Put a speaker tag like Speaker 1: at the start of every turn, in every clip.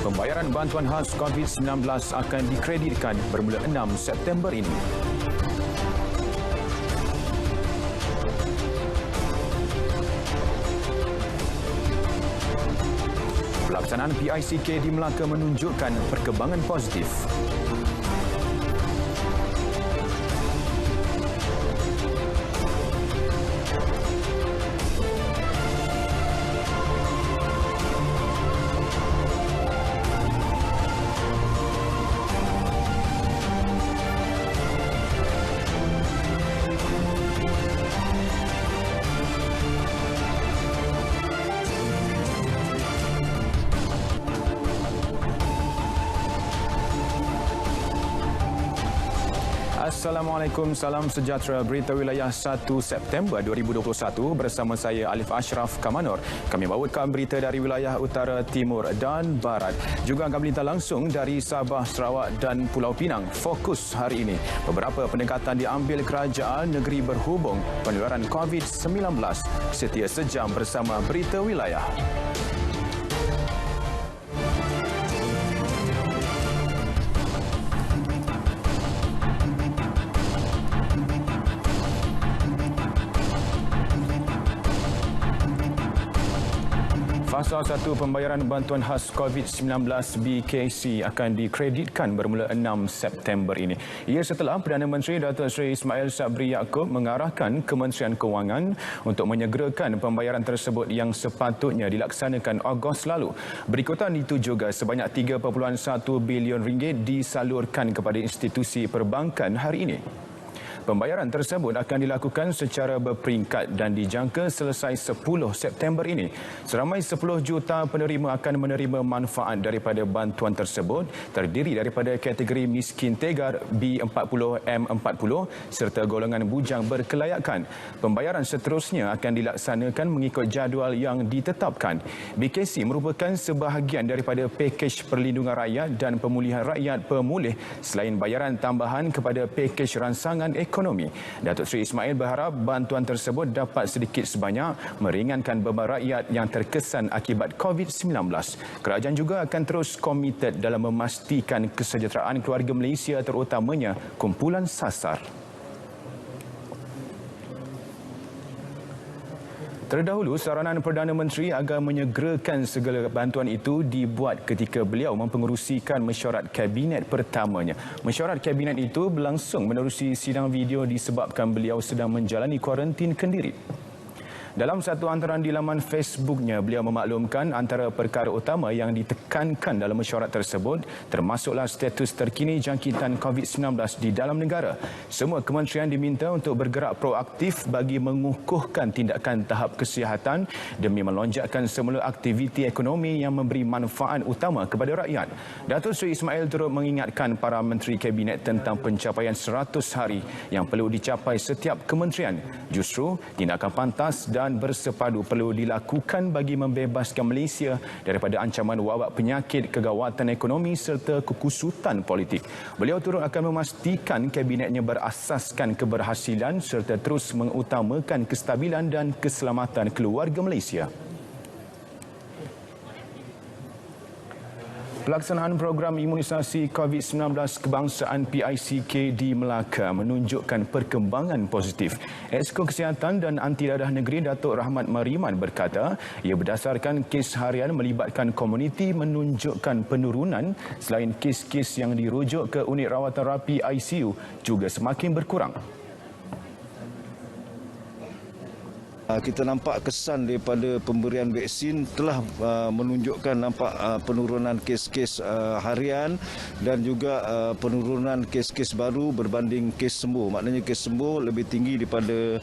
Speaker 1: Pembayaran bantuan khas COVID-19 akan dikreditkan bermula 6 September ini. Pelaksanaan PICK di Melaka menunjukkan perkembangan positif. Assalamualaikum, salam sejahtera. Berita Wilayah 1 September 2021 bersama saya Alif Ashraf Kamanor. Kami bawakan berita dari wilayah utara, timur dan barat. Juga akan berita langsung dari Sabah, Sarawak dan Pulau Pinang. Fokus hari ini, beberapa pendekatan diambil kerajaan negeri berhubung penularan COVID-19. Setia sejam bersama Berita Wilayah. Fasa 1 pembayaran bantuan khas COVID-19 BKC akan dikreditkan bermula 6 September ini. Ia setelah Perdana Menteri Datuk Seri Ismail Sabri Yaakob mengarahkan Kementerian Kewangan untuk menyegerakan pembayaran tersebut yang sepatutnya dilaksanakan Ogos lalu. Berikutan itu juga sebanyak 3.1 bilion ringgit disalurkan kepada institusi perbankan hari ini. Pembayaran tersebut akan dilakukan secara berperingkat dan dijangka selesai 10 September ini. Seramai 10 juta penerima akan menerima manfaat daripada bantuan tersebut, terdiri daripada kategori miskin tegar B40, M40 serta golongan bujang berkelayakan. Pembayaran seterusnya akan dilaksanakan mengikut jadual yang ditetapkan. BKC merupakan sebahagian daripada pakej perlindungan rakyat dan pemulihan rakyat pemulih selain bayaran tambahan kepada pakej ransangan ekonomi. Datuk Seri Ismail berharap bantuan tersebut dapat sedikit sebanyak meringankan beban rakyat yang terkesan akibat COVID-19. Kerajaan juga akan terus komited dalam memastikan kesejahteraan keluarga Malaysia, terutamanya kumpulan sasar. Terdahulu, saranan Perdana Menteri agar menyegerakan segala bantuan itu dibuat ketika beliau mempengerusikan mesyuarat Kabinet pertamanya. Mesyuarat Kabinet itu berlangsung menerusi sidang video disebabkan beliau sedang menjalani kuarantin kendiri. Dalam satu hantaran di laman Facebooknya, beliau memaklumkan antara perkara utama yang ditekankan dalam mesyuarat tersebut termasuklah status terkini jangkitan COVID-19 di dalam negara. Semua kementerian diminta untuk bergerak proaktif bagi mengukuhkan tindakan tahap kesihatan demi melonjakkan semula aktiviti ekonomi yang memberi manfaat utama kepada rakyat. Datuk Seri Ismail turut mengingatkan para menteri kabinet tentang pencapaian 100 hari yang perlu dicapai setiap kementerian. Justru, tindakan pantas dan bersepadu perlu dilakukan bagi membebaskan Malaysia daripada ancaman wabak penyakit, kegawatan ekonomi serta kekusutan politik. Beliau turut akan memastikan kabinetnya berasaskan keberhasilan serta terus mengutamakan kestabilan dan keselamatan keluarga Malaysia. Pelaksanaan program imunisasi COVID-19 kebangsaan PICK di Melaka menunjukkan perkembangan positif. Exco Kesihatan dan Anti Dadah Negeri Datuk Rahmat Mariman berkata, ia berdasarkan kes harian melibatkan komuniti menunjukkan penurunan selain kes-kes yang dirujuk ke unit rawatan rapi ICU juga semakin berkurang.
Speaker 2: Kita nampak kesan daripada pemberian vaksin telah menunjukkan nampak penurunan kes-kes harian dan juga penurunan kes-kes baru berbanding kes sembuh. Maknanya kes sembuh lebih tinggi daripada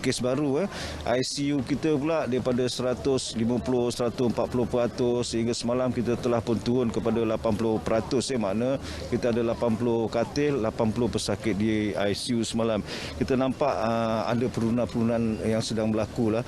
Speaker 2: kes baru. ICU kita pula daripada 150, 140% sehingga semalam kita telah pun turun kepada 80%. Makna kita ada 80 katil, 80 pesakit di ICU semalam. Kita nampak ada penurunan-penurunan yang sedang berlaku lah.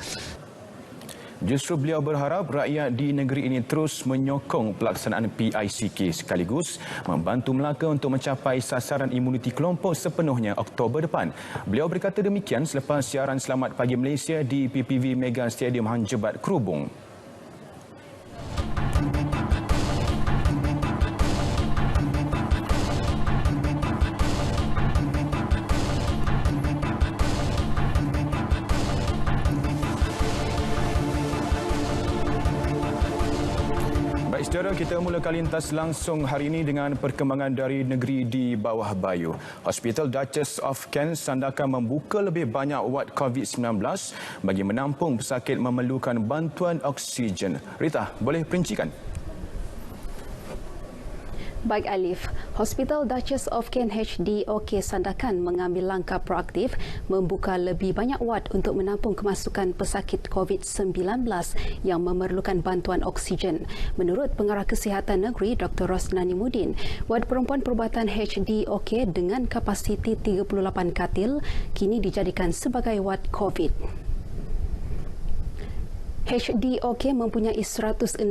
Speaker 1: Justru beliau berharap rakyat di negeri ini terus menyokong pelaksanaan PICK sekaligus membantu Melaka untuk mencapai sasaran imuniti kelompok sepenuhnya Oktober depan. Beliau berkata demikian selepas siaran Selamat Pagi Malaysia di PPV Mega Stadium Hang Jebat, Krubung. Baik, saudara, kita mulakan lintas langsung hari ini dengan perkembangan dari negeri di bawah bayu. Hospital Duchess of Kent Sandakan membuka lebih banyak wad COVID-19 bagi menampung pesakit memerlukan bantuan oksigen. Rita, boleh perincikan?
Speaker 3: Baik Alif, Hospital Duchess of Kent HDOK Sandakan mengambil langkah proaktif membuka lebih banyak wad untuk menampung kemasukan pesakit COVID-19 yang memerlukan bantuan oksigen. Menurut Pengarah Kesihatan Negeri Dr. Rosnani Mudin, wad perempuan perubatan HDOK dengan kapasiti 38 katil kini dijadikan sebagai wad COVID. HDOK mempunyai 166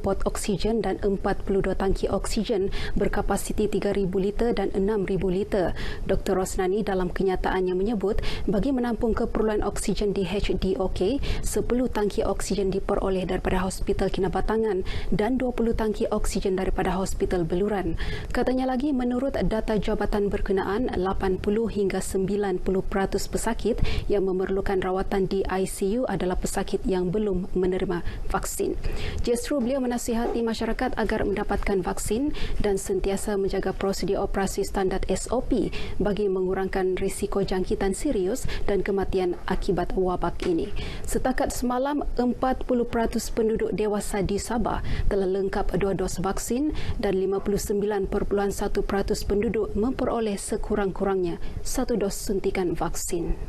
Speaker 3: pot oksigen dan 42 tangki oksigen berkapasiti 3,000 liter dan 6,000 liter. Dr. Rosnani dalam kenyataannya menyebut bagi menampung keperluan oksigen di HDOK, 10 tangki oksigen diperoleh daripada Hospital Kinabatangan dan 20 tangki oksigen daripada Hospital Beluran. Katanya lagi, menurut data jabatan berkenaan, 80 hingga 90% pesakit yang memerlukan rawatan di ICU adalah pesakit yang belum menerima vaksin. Justru beliau menasihati masyarakat agar mendapatkan vaksin dan sentiasa menjaga prosedur operasi standard SOP bagi mengurangkan risiko jangkitan serius dan kematian akibat wabak ini. Setakat semalam, 40% penduduk dewasa di Sabah telah lengkap 2 dos vaksin dan 59.1% penduduk memperoleh sekurang-kurangnya 1 dos suntikan vaksin.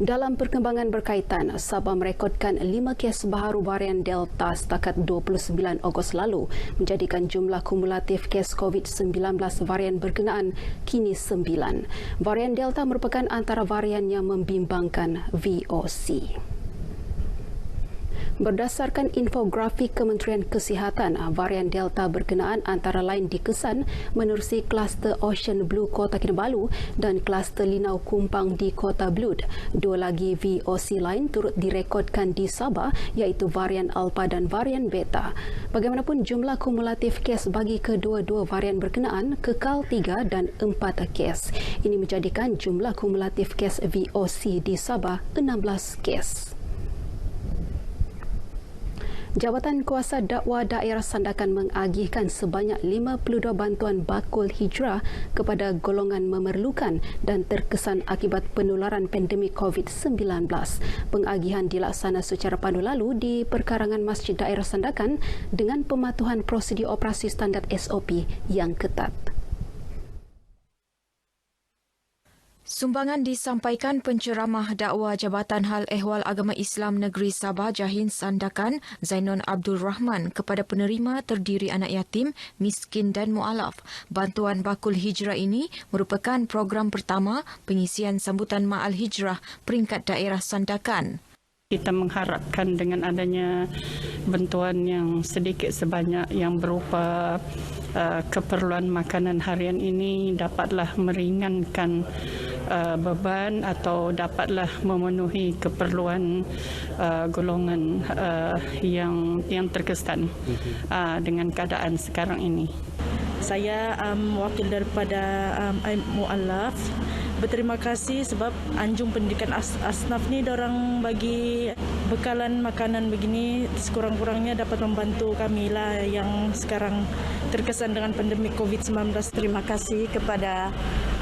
Speaker 3: Dalam perkembangan berkaitan, Sabah merekodkan 5 kes baharu varian Delta setakat 29 Ogos lalu, menjadikan jumlah kumulatif kes COVID-19 varian berkenaan kini 9. Varian Delta merupakan antara varian yang membimbangkan VOC. Berdasarkan infografik Kementerian Kesihatan, varian Delta berkenaan antara lain dikesan menerusi kluster Ocean Blue Kota Kinabalu dan kluster Linau Kumpang di Kota Blud. 2 lagi VOC lain turut direkodkan di Sabah, iaitu varian Alpha dan varian Beta. Bagaimanapun, jumlah kumulatif kes bagi kedua-dua varian berkenaan kekal 3 dan 4 kes. Ini menjadikan jumlah kumulatif kes VOC di Sabah 16 kes. Jabatan Kuasa Dakwah Daerah Sandakan mengagihkan sebanyak 52 bantuan bakul hijrah kepada golongan memerlukan dan terkesan akibat penularan pandemik COVID-19. Pengagihan dilaksana secara pandu lalu di perkarangan Masjid Daerah Sandakan dengan pematuhan prosedur operasi standard SOP yang ketat.
Speaker 4: Sumbangan disampaikan penceramah dakwah Jabatan Hal Ehwal Agama Islam Negeri Sabah Jahin Sandakan Zainon Abdul Rahman kepada penerima terdiri anak yatim, miskin dan mu'alaf. Bantuan bakul hijrah ini merupakan program pertama pengisian sambutan Ma'al Hijrah peringkat daerah Sandakan.
Speaker 5: Kita mengharapkan dengan adanya bantuan yang sedikit sebanyak yang berupa keperluan makanan harian ini dapatlah meringankan beban atau dapatlah memenuhi keperluan golongan yang terkesan dengan keadaan sekarang ini.
Speaker 6: Saya wakil daripada Mu'alaf. Berterima kasih sebab Anjung Pendidikan Asnaf ni dorang bagi bekalan makanan begini, sekurang-kurangnya dapat membantu kami lah yang sekarang terkesan dengan pandemik COVID-19.
Speaker 7: Terima kasih kepada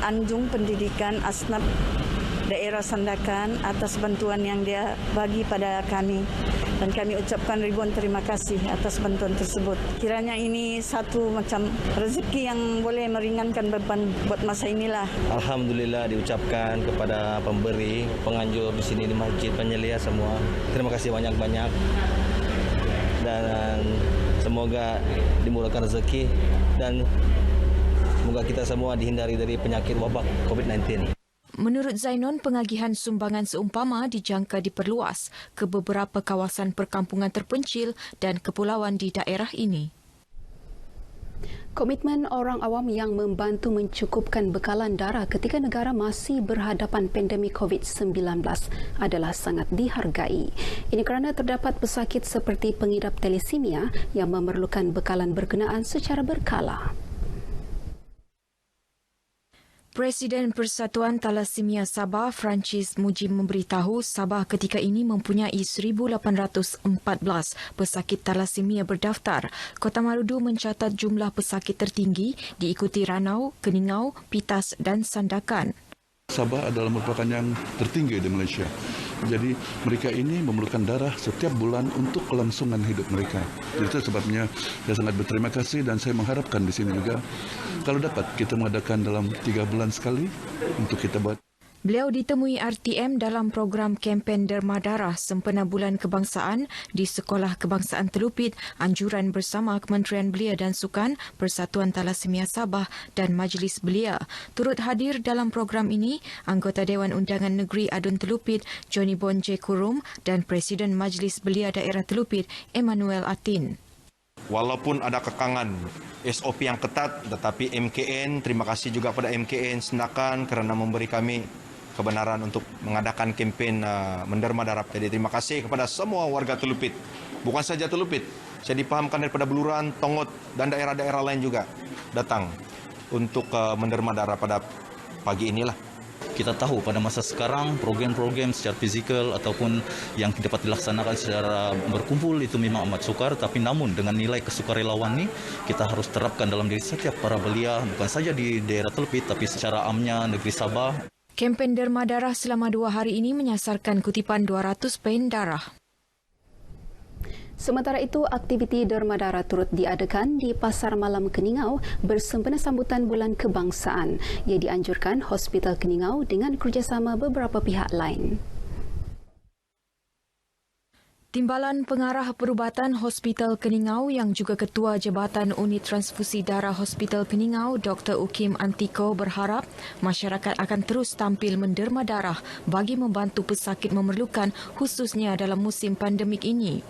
Speaker 7: Anjung Pendidikan Asnaf Daerah Sandakan atas bantuan yang dia bagi pada kami. Dan kami ucapkan ribuan terima kasih atas bantuan tersebut. Kiranya ini satu macam rezeki yang boleh meringankan beban buat masa inilah.
Speaker 8: Alhamdulillah diucapkan kepada pemberi, penganjur di sini di masjid, penyelia semua. Terima kasih banyak-banyak. Dan semoga dimurahkan rezeki dan semoga kita semua dihindari dari penyakit wabak COVID-19.
Speaker 4: Menurut Zainon, pengagihan sumbangan seumpama dijangka diperluas ke beberapa kawasan perkampungan terpencil dan kepulauan di daerah ini.
Speaker 3: Komitmen orang awam yang membantu mencukupkan bekalan darah ketika negara masih berhadapan pandemik COVID-19 adalah sangat dihargai. Ini kerana terdapat pesakit seperti pengidap thalassemia yang memerlukan bekalan berkenaan secara berkala.
Speaker 4: Presiden Persatuan Thalassemia Sabah, Francis Mujib memberitahu Sabah ketika ini mempunyai 1,814 pesakit thalassemia berdaftar. Kota Marudu mencatat jumlah pesakit tertinggi diikuti Ranau, Keningau, Pitas dan Sandakan.
Speaker 9: Sabah adalah merupakan yang tertinggi di Malaysia. Jadi mereka ini memerlukan darah setiap bulan untuk kelangsungan hidup mereka. Jadi itu sebabnya saya sangat berterima kasih dan saya mengharapkan di sini juga kalau dapat kita mengadakan dalam 3 bulan sekali untuk kita buat.
Speaker 4: Beliau ditemui RTM dalam program kempen Derma Darah sempena Bulan Kebangsaan di Sekolah Kebangsaan Telupit, anjuran bersama Kementerian Belia dan Sukan, Persatuan Thalassemia Sabah dan Majlis Belia. Turut hadir dalam program ini anggota Dewan Undangan Negeri Adun Telupit, Johnny Bonje Kurum dan Presiden Majlis Belia Daerah Telupit, Emmanuel Atin.
Speaker 10: Walaupun ada kekangan SOP yang ketat, tetapi MKN, terima kasih juga pada MKN Sandakan kerana memberi kami kebenaran untuk mengadakan kempen menderma darah. Jadi terima kasih kepada semua warga Telupit. Bukan saja Telupit, saya dipahamkan daripada Beluran, Tongot dan daerah-daerah lain juga datang untuk menderma darah pada pagi inilah.
Speaker 11: Kita tahu pada masa sekarang program-program secara fizikal ataupun yang dapat dilaksanakan secara berkumpul itu memang amat sukar, tapi namun dengan nilai kesukarelawan ini kita harus terapkan dalam diri setiap para belia, bukan saja di daerah Telupit tapi secara amnya negeri Sabah.
Speaker 4: Kempen Derma Darah selama 2 hari ini menyasarkan kutipan 200 pen darah.
Speaker 3: Sementara itu, aktiviti Derma Darah turut diadakan di Pasar Malam Keningau bersempena sambutan Bulan Kebangsaan. Ia dianjurkan Hospital Keningau dengan kerjasama beberapa pihak lain. Timbalan Pengarah Perubatan Hospital Keningau yang juga Ketua Jabatan Unit Transfusi Darah Hospital Keningau, Dr. Ukim Antiko berharap masyarakat akan terus tampil menderma darah bagi membantu pesakit memerlukan khususnya dalam musim pandemik ini.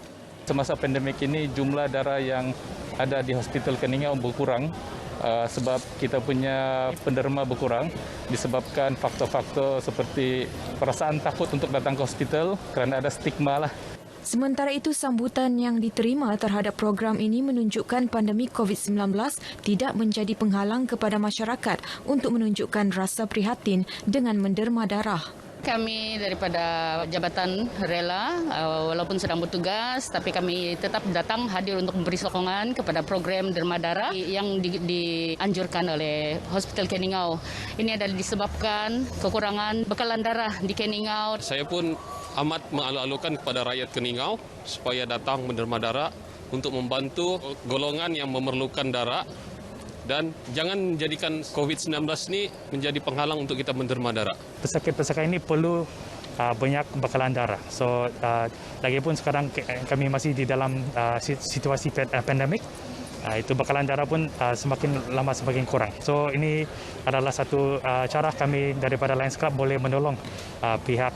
Speaker 12: Semasa pandemik ini jumlah darah yang ada di Hospital Keningau berkurang sebab kita punya penderma berkurang disebabkan faktor-faktor seperti perasaan takut untuk datang ke hospital kerana ada stigma lah.
Speaker 4: Sementara itu, sambutan yang diterima terhadap program ini menunjukkan pandemik COVID-19 tidak menjadi penghalang kepada masyarakat untuk menunjukkan rasa prihatin dengan menderma darah.
Speaker 5: Kami daripada Jabatan rela, walaupun sedang bertugas, tapi kami tetap datang hadir untuk memberi sokongan kepada program derma darah yang dianjurkan oleh Hospital Keningau. Ini adalah disebabkan kekurangan bekalan darah di Keningau.
Speaker 13: Saya pun amat mengalu-alukan kepada rakyat Keningau supaya datang menderma darah untuk membantu golongan yang memerlukan darah dan jangan jadikan COVID-19 ini menjadi penghalang untuk kita menderma darah.
Speaker 12: Pesakit-pesakit ini perlu banyak bekalan darah. So lagipun sekarang kami masih di dalam situasi pandemik. Itu bekalan darah pun semakin lama semakin kurang. So ini adalah satu cara kami daripada Lions Club boleh menolong pihak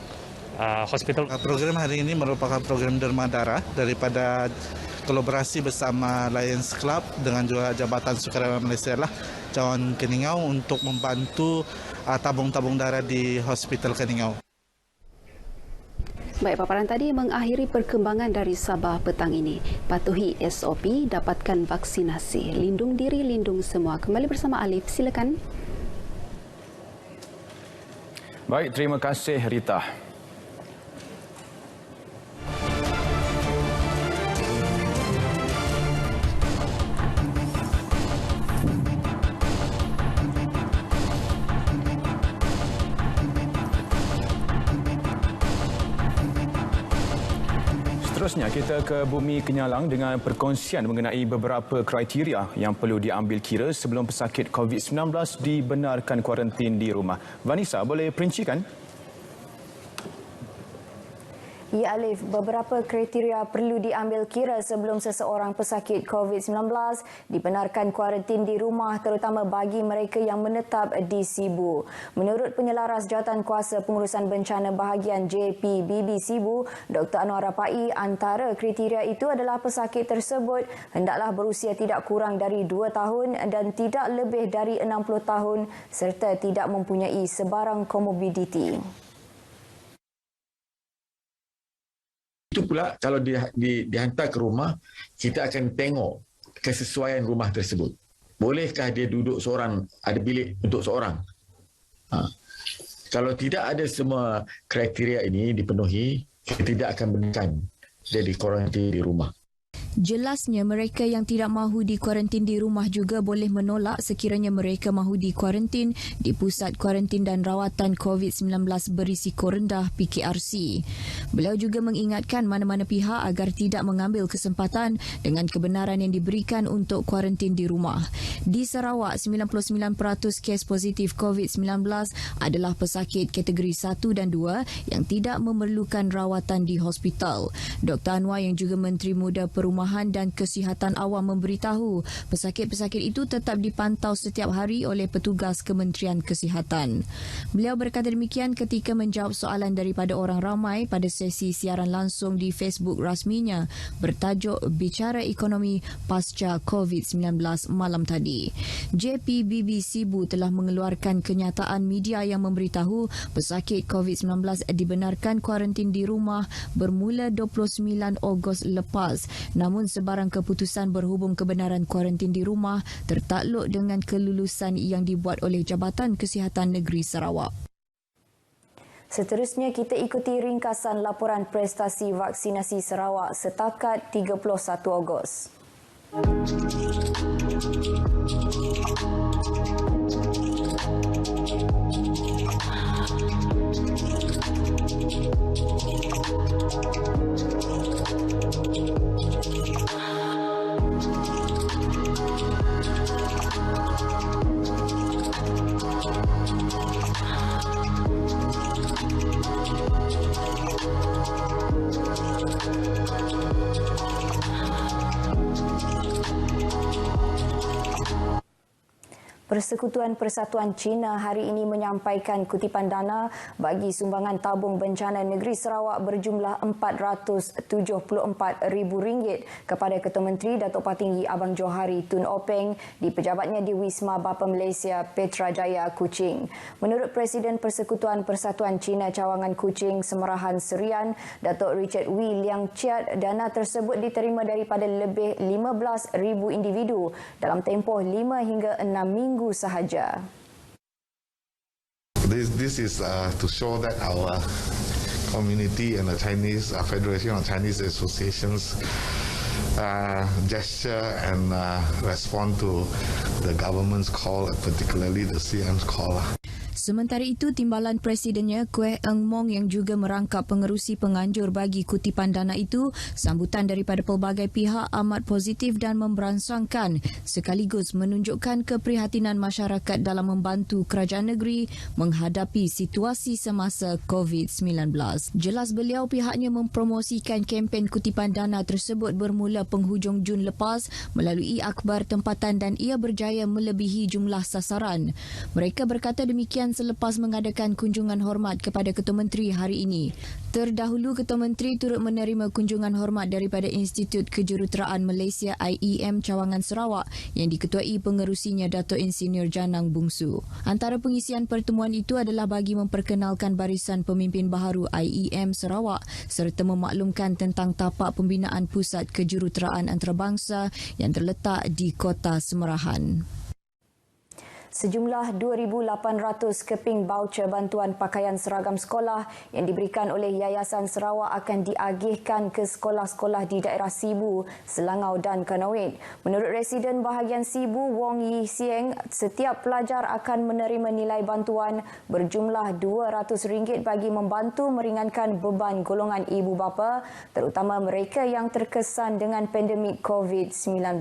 Speaker 12: hospital.
Speaker 14: Program hari ini merupakan program derma darah daripada kolaborasi bersama Lions Club dengan juga Jabatan Sukarelawan Malaysia lah, Cawan Keningau untuk membantu tabung-tabung darah di Hospital Keningau.
Speaker 3: Baik, paparan tadi mengakhiri perkembangan dari Sabah petang ini. Patuhi SOP, dapatkan vaksinasi. Lindung diri, lindung semua. Kembali bersama Alif, silakan.
Speaker 1: Baik, terima kasih Rita. Seterusnya, kita ke Bumi Kenyalang dengan perkongsian mengenai beberapa kriteria yang perlu diambil kira sebelum pesakit COVID-19 dibenarkan kuarantin di rumah. Vanessa, boleh perincikan?
Speaker 15: Ya Alif, beberapa kriteria perlu diambil kira sebelum seseorang pesakit COVID-19 dibenarkan kuarantin di rumah, terutama bagi mereka yang menetap di Sibu. Menurut Penyelaras Jawatankuasa Pengurusan Bencana Bahagian JPBB Sibu, Dr. Anwar Rapai, antara kriteria itu adalah pesakit tersebut hendaklah berusia tidak kurang dari 2 tahun dan tidak lebih dari 60 tahun serta tidak mempunyai sebarang komorbiditi.
Speaker 16: Itu pula kalau dihantar ke rumah, kita akan tengok kesesuaian rumah tersebut. Bolehkah dia duduk seorang, ada bilik untuk seorang? Kalau tidak ada semua kriteria ini dipenuhi, kita tidak akan benarkan dia dikuarantin di rumah.
Speaker 4: Jelasnya mereka yang tidak mahu dikuarantin di rumah juga boleh menolak sekiranya mereka mahu dikuarantin di Pusat Kuarantin dan Rawatan COVID-19 Berisiko Rendah PKRC. Beliau juga mengingatkan mana-mana pihak agar tidak mengambil kesempatan dengan kebenaran yang diberikan untuk kuarantin di rumah. Di Sarawak, 99% kes positif COVID-19 adalah pesakit kategori 1 dan 2 yang tidak memerlukan rawatan di hospital. Dr. Anwar yang juga Menteri Muda Perumahan dan Kesihatan Awam memberitahu pesakit-pesakit itu tetap dipantau setiap hari oleh petugas Kementerian Kesihatan. Beliau berkata demikian ketika menjawab soalan daripada orang ramai pada sesi siaran langsung di Facebook rasminya bertajuk Bicara Ekonomi Pasca COVID-19 malam tadi. JPBB Sibu telah mengeluarkan kenyataan media yang memberitahu pesakit COVID-19 dibenarkan kuarantin di rumah bermula 29 Ogos lepas. Namun sebarang keputusan berhubung kebenaran kuarantin di rumah tertakluk dengan kelulusan yang dibuat oleh Jabatan Kesihatan Negeri Sarawak.
Speaker 15: Seterusnya kita ikuti ringkasan laporan prestasi vaksinasi Sarawak setakat 31 Ogos. Persekutuan Persatuan Cina hari ini menyampaikan kutipan dana bagi sumbangan tabung bencana negeri Sarawak berjumlah RM474,000 kepada Ketua Menteri Datuk Patinggi Abang Johari Tun Openg di pejabatnya di Wisma Bapa Malaysia Petrajaya Kuching. Menurut Presiden Persekutuan Persatuan Cina Cawangan Kuching Semerahan Serian, Datuk Richard Wee Liang Chiat, dana tersebut diterima daripada lebih 15,000 individu dalam tempoh 5 hingga 6 minggu sahaja.
Speaker 17: This is to show that our community and the Chinese Federation of Chinese Associations gesture and respond to the government's call, particularly the CM's call.
Speaker 4: Sementara itu, timbalan Presidennya Kwek Eng Mong yang juga merangkap pengerusi penganjur bagi kutipan dana itu, sambutan daripada pelbagai pihak amat positif dan memberansangkan sekaligus menunjukkan keprihatinan masyarakat dalam membantu kerajaan negeri menghadapi situasi semasa COVID-19. Jelas beliau pihaknya mempromosikan kempen kutipan dana tersebut bermula penghujung Jun lepas melalui akhbar tempatan dan ia berjaya melebihi jumlah sasaran. Mereka berkata demikian selepas mengadakan kunjungan hormat kepada Ketua Menteri hari ini. Terdahulu, Ketua Menteri turut menerima kunjungan hormat daripada Institut Kejuruteraan Malaysia IEM Cawangan Sarawak yang diketuai pengerusinya Dato' Insinyur Janang Bungsu. Antara pengisian pertemuan itu adalah bagi memperkenalkan barisan pemimpin baharu IEM Sarawak serta memaklumkan tentang tapak pembinaan Pusat Kejuruteraan Antarabangsa yang terletak di Kota Semerahan.
Speaker 15: Sejumlah 2,800 keping baucer bantuan pakaian seragam sekolah yang diberikan oleh Yayasan Sarawak akan diagihkan ke sekolah-sekolah di daerah Sibu, Selangau dan Kanawit. Menurut Residen bahagian Sibu, Wong Yi Sieng, setiap pelajar akan menerima nilai bantuan berjumlah RM200 bagi membantu meringankan beban golongan ibu bapa, terutama mereka yang terkesan dengan pandemik COVID-19.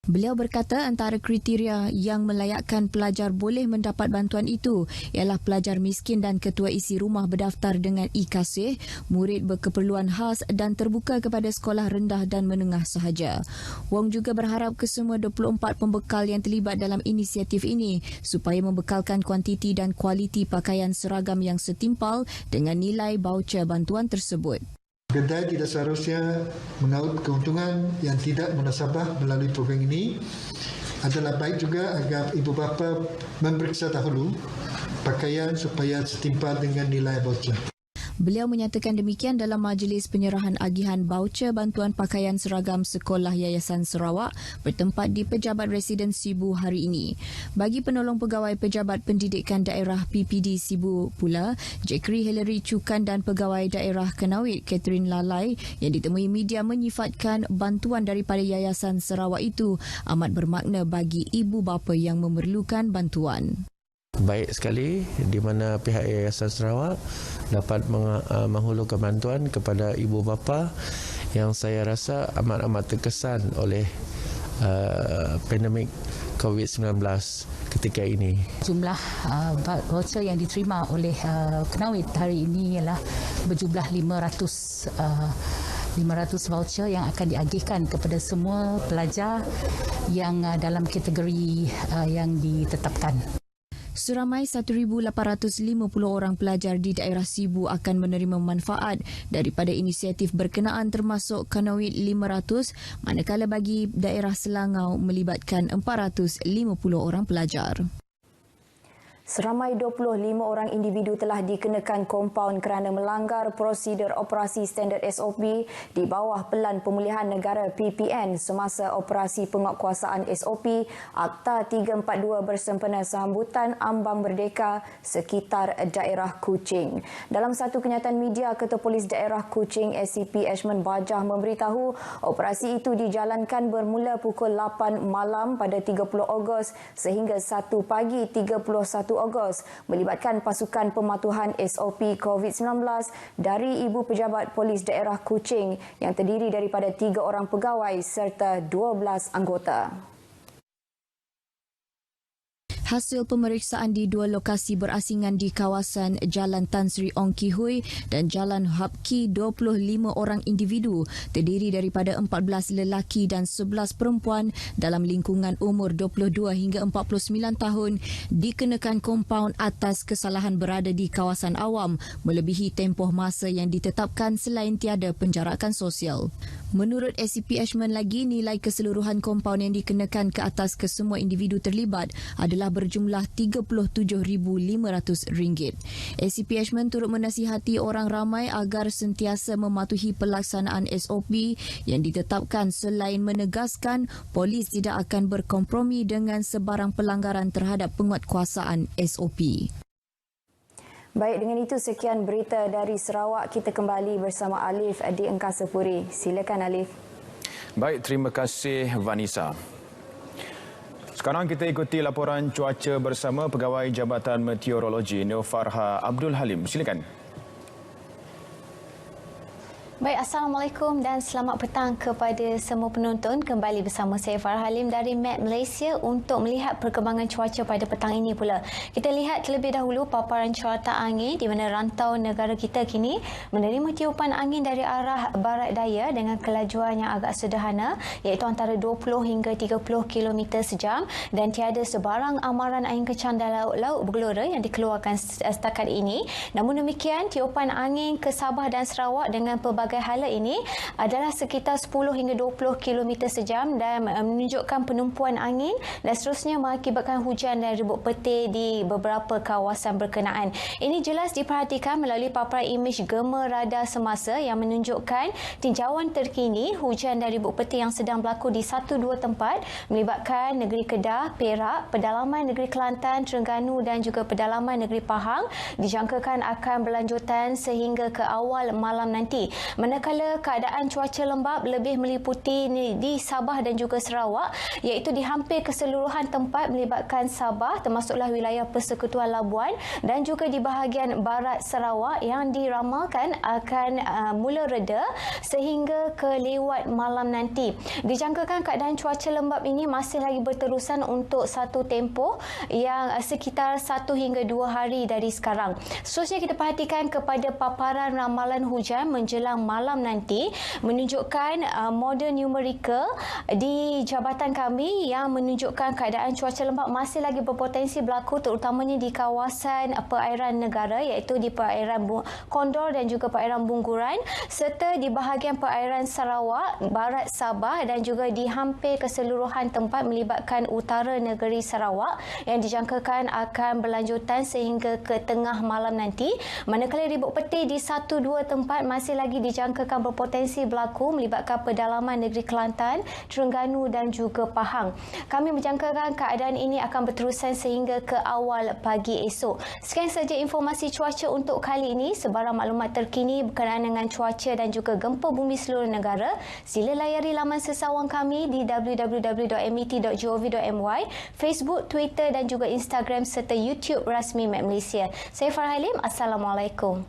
Speaker 4: Beliau berkata antara kriteria yang melayakkan pelajar boleh mendapat bantuan itu ialah pelajar miskin dan ketua isi rumah berdaftar dengan e-kasih, murid berkeperluan khas dan terbuka kepada sekolah rendah dan menengah sahaja. Wong juga berharap kesemua 24 pembekal yang terlibat dalam inisiatif ini supaya membekalkan kuantiti dan kualiti pakaian seragam yang setimpal dengan nilai baucer bantuan tersebut.
Speaker 18: Kedai tidak seharusnya mengaut keuntungan yang tidak munasabah melalui program ini. Adalah baik juga agar ibu bapa memeriksa dahulu pakaian supaya setimpal dengan nilai baucer.
Speaker 4: Beliau menyatakan demikian dalam majlis penyerahan agihan baucer bantuan pakaian seragam sekolah Yayasan Sarawak bertempat di Pejabat Residen Sibu hari ini. Bagi penolong pegawai Pejabat Pendidikan Daerah PPD Sibu pula, Jekri Hillary Cukan dan pegawai daerah Kenawit Catherine Lalai yang ditemui media menyifatkan bantuan daripada Yayasan Sarawak itu amat bermakna bagi ibu bapa yang memerlukan bantuan.
Speaker 19: Baik sekali di mana pihak Yayasan Sarawak dapat menghulurkan bantuan kepada ibu bapa yang saya rasa amat-amat terkesan oleh pandemik COVID-19 ketika ini.
Speaker 20: Jumlah voucher yang diterima oleh Kenawit hari ini ialah berjumlah 500 voucher yang akan diagihkan kepada semua pelajar yang dalam kategori yang ditetapkan.
Speaker 4: Seramai 1,850 orang pelajar di daerah Sibu akan menerima manfaat daripada inisiatif berkenaan termasuk Kanawit 500, manakala bagi daerah Selangau melibatkan 450 orang pelajar.
Speaker 15: Seramai 25 orang individu telah dikenakan kompaun kerana melanggar prosedur operasi standard SOP di bawah Pelan Pemulihan Negara PPN semasa operasi penguatkuasaan SOP Akta 342 bersempena sambutan Ambang Merdeka sekitar daerah Kuching. Dalam satu kenyataan media, Ketua Polis Daerah Kuching SCP Ashman Bajah memberitahu operasi itu dijalankan bermula pukul 8 malam pada 30 Ogos sehingga 1 pagi 31 Ogos melibatkan pasukan pematuhan SOP COVID-19 dari Ibu Pejabat Polis Daerah Kuching yang terdiri daripada 3 orang pegawai serta 12 anggota.
Speaker 4: Hasil pemeriksaan di 2 lokasi berasingan di kawasan Jalan Tan Sri Ong Ki Hui dan Jalan Hapki, 25 orang individu terdiri daripada 14 lelaki dan 11 perempuan dalam lingkungan umur 22 hingga 49 tahun dikenakan kompaun atas kesalahan berada di kawasan awam melebihi tempoh masa yang ditetapkan selain tiada penjarakan sosial. Menurut SCP Ashman lagi, nilai keseluruhan kompaun yang dikenakan ke atas kesemua individu terlibat adalah berjumlah RM37,500. SCP Ashman turut menasihati orang ramai agar sentiasa mematuhi pelaksanaan SOP yang ditetapkan selain menegaskan polis tidak akan berkompromi dengan sebarang pelanggaran terhadap penguatkuasaan SOP.
Speaker 15: Baik, dengan itu sekian berita dari Sarawak. Kita kembali bersama Alif di Angkasa Puri. Silakan Alif.
Speaker 1: Baik, terima kasih Vanessa. Sekarang kita ikuti laporan cuaca bersama Pegawai Jabatan Meteorologi Neo Farha Abdul Halim. Silakan.
Speaker 21: Baik, Assalamualaikum dan selamat petang kepada semua penonton. Kembali bersama saya Farah Halim dari Met Malaysia untuk melihat perkembangan cuaca pada petang ini pula. Kita lihat terlebih dahulu paparan cuaca angin di mana rantau negara kita kini menerima tiupan angin dari arah barat daya dengan kelajuan yang agak sederhana iaitu antara 20 hingga 30 km sejam dan tiada sebarang amaran angin kencang dan laut bergelora yang dikeluarkan setakat ini. Namun demikian, tiupan angin ke Sabah dan Sarawak dengan pelbagai hala ini adalah sekitar 10 hingga 20 km sejam dan menunjukkan penumpuan angin dan seterusnya mengakibatkan hujan dan rebut petir di beberapa kawasan berkenaan. Ini jelas diperhatikan melalui paparan imej gema radar semasa yang menunjukkan tinjauan terkini hujan dan rebut petir yang sedang berlaku di 1-2 tempat melibatkan negeri Kedah, Perak, pedalaman negeri Kelantan, Terengganu dan juga pedalaman negeri Pahang dijangkakan akan berlanjutan sehingga ke awal malam nanti. Manakala keadaan cuaca lembap lebih meliputi di Sabah dan juga Sarawak iaitu di hampir keseluruhan tempat melibatkan Sabah termasuklah wilayah Persekutuan Labuan dan juga di bahagian barat Sarawak yang diramalkan akan mula reda sehingga ke lewat malam nanti. Dijangkakan keadaan cuaca lembap ini masih lagi berterusan untuk satu tempoh yang sekitar 1 hingga 2 hari dari sekarang. Seterusnya kita perhatikan kepada paparan ramalan hujan menjelang malam nanti menunjukkan model numerical di jabatan kami yang menunjukkan keadaan cuaca lembap masih lagi berpotensi berlaku, terutamanya di kawasan perairan negara iaitu di perairan Kondor dan juga perairan Bungguran serta di bahagian perairan Sarawak, barat Sabah dan juga di hampir keseluruhan tempat melibatkan utara negeri Sarawak yang dijangkakan akan berlanjutan sehingga ke tengah malam nanti. Manakala ribut peti di 1-2 tempat masih lagi dijangkakan berpotensi berlaku melibatkan pedalaman negeri Kelantan, Terengganu dan juga Pahang. Kami menjangkakan keadaan ini akan berterusan sehingga ke awal pagi esok. Sekian saja informasi cuaca untuk kali ini. Sebarang maklumat terkini berkenaan dengan cuaca dan juga gempa bumi seluruh negara, sila layari laman sesawang kami di www.met.gov.my, Facebook, Twitter dan juga Instagram serta YouTube rasmi Met Malaysia. Saya Farah Halim. Assalamualaikum.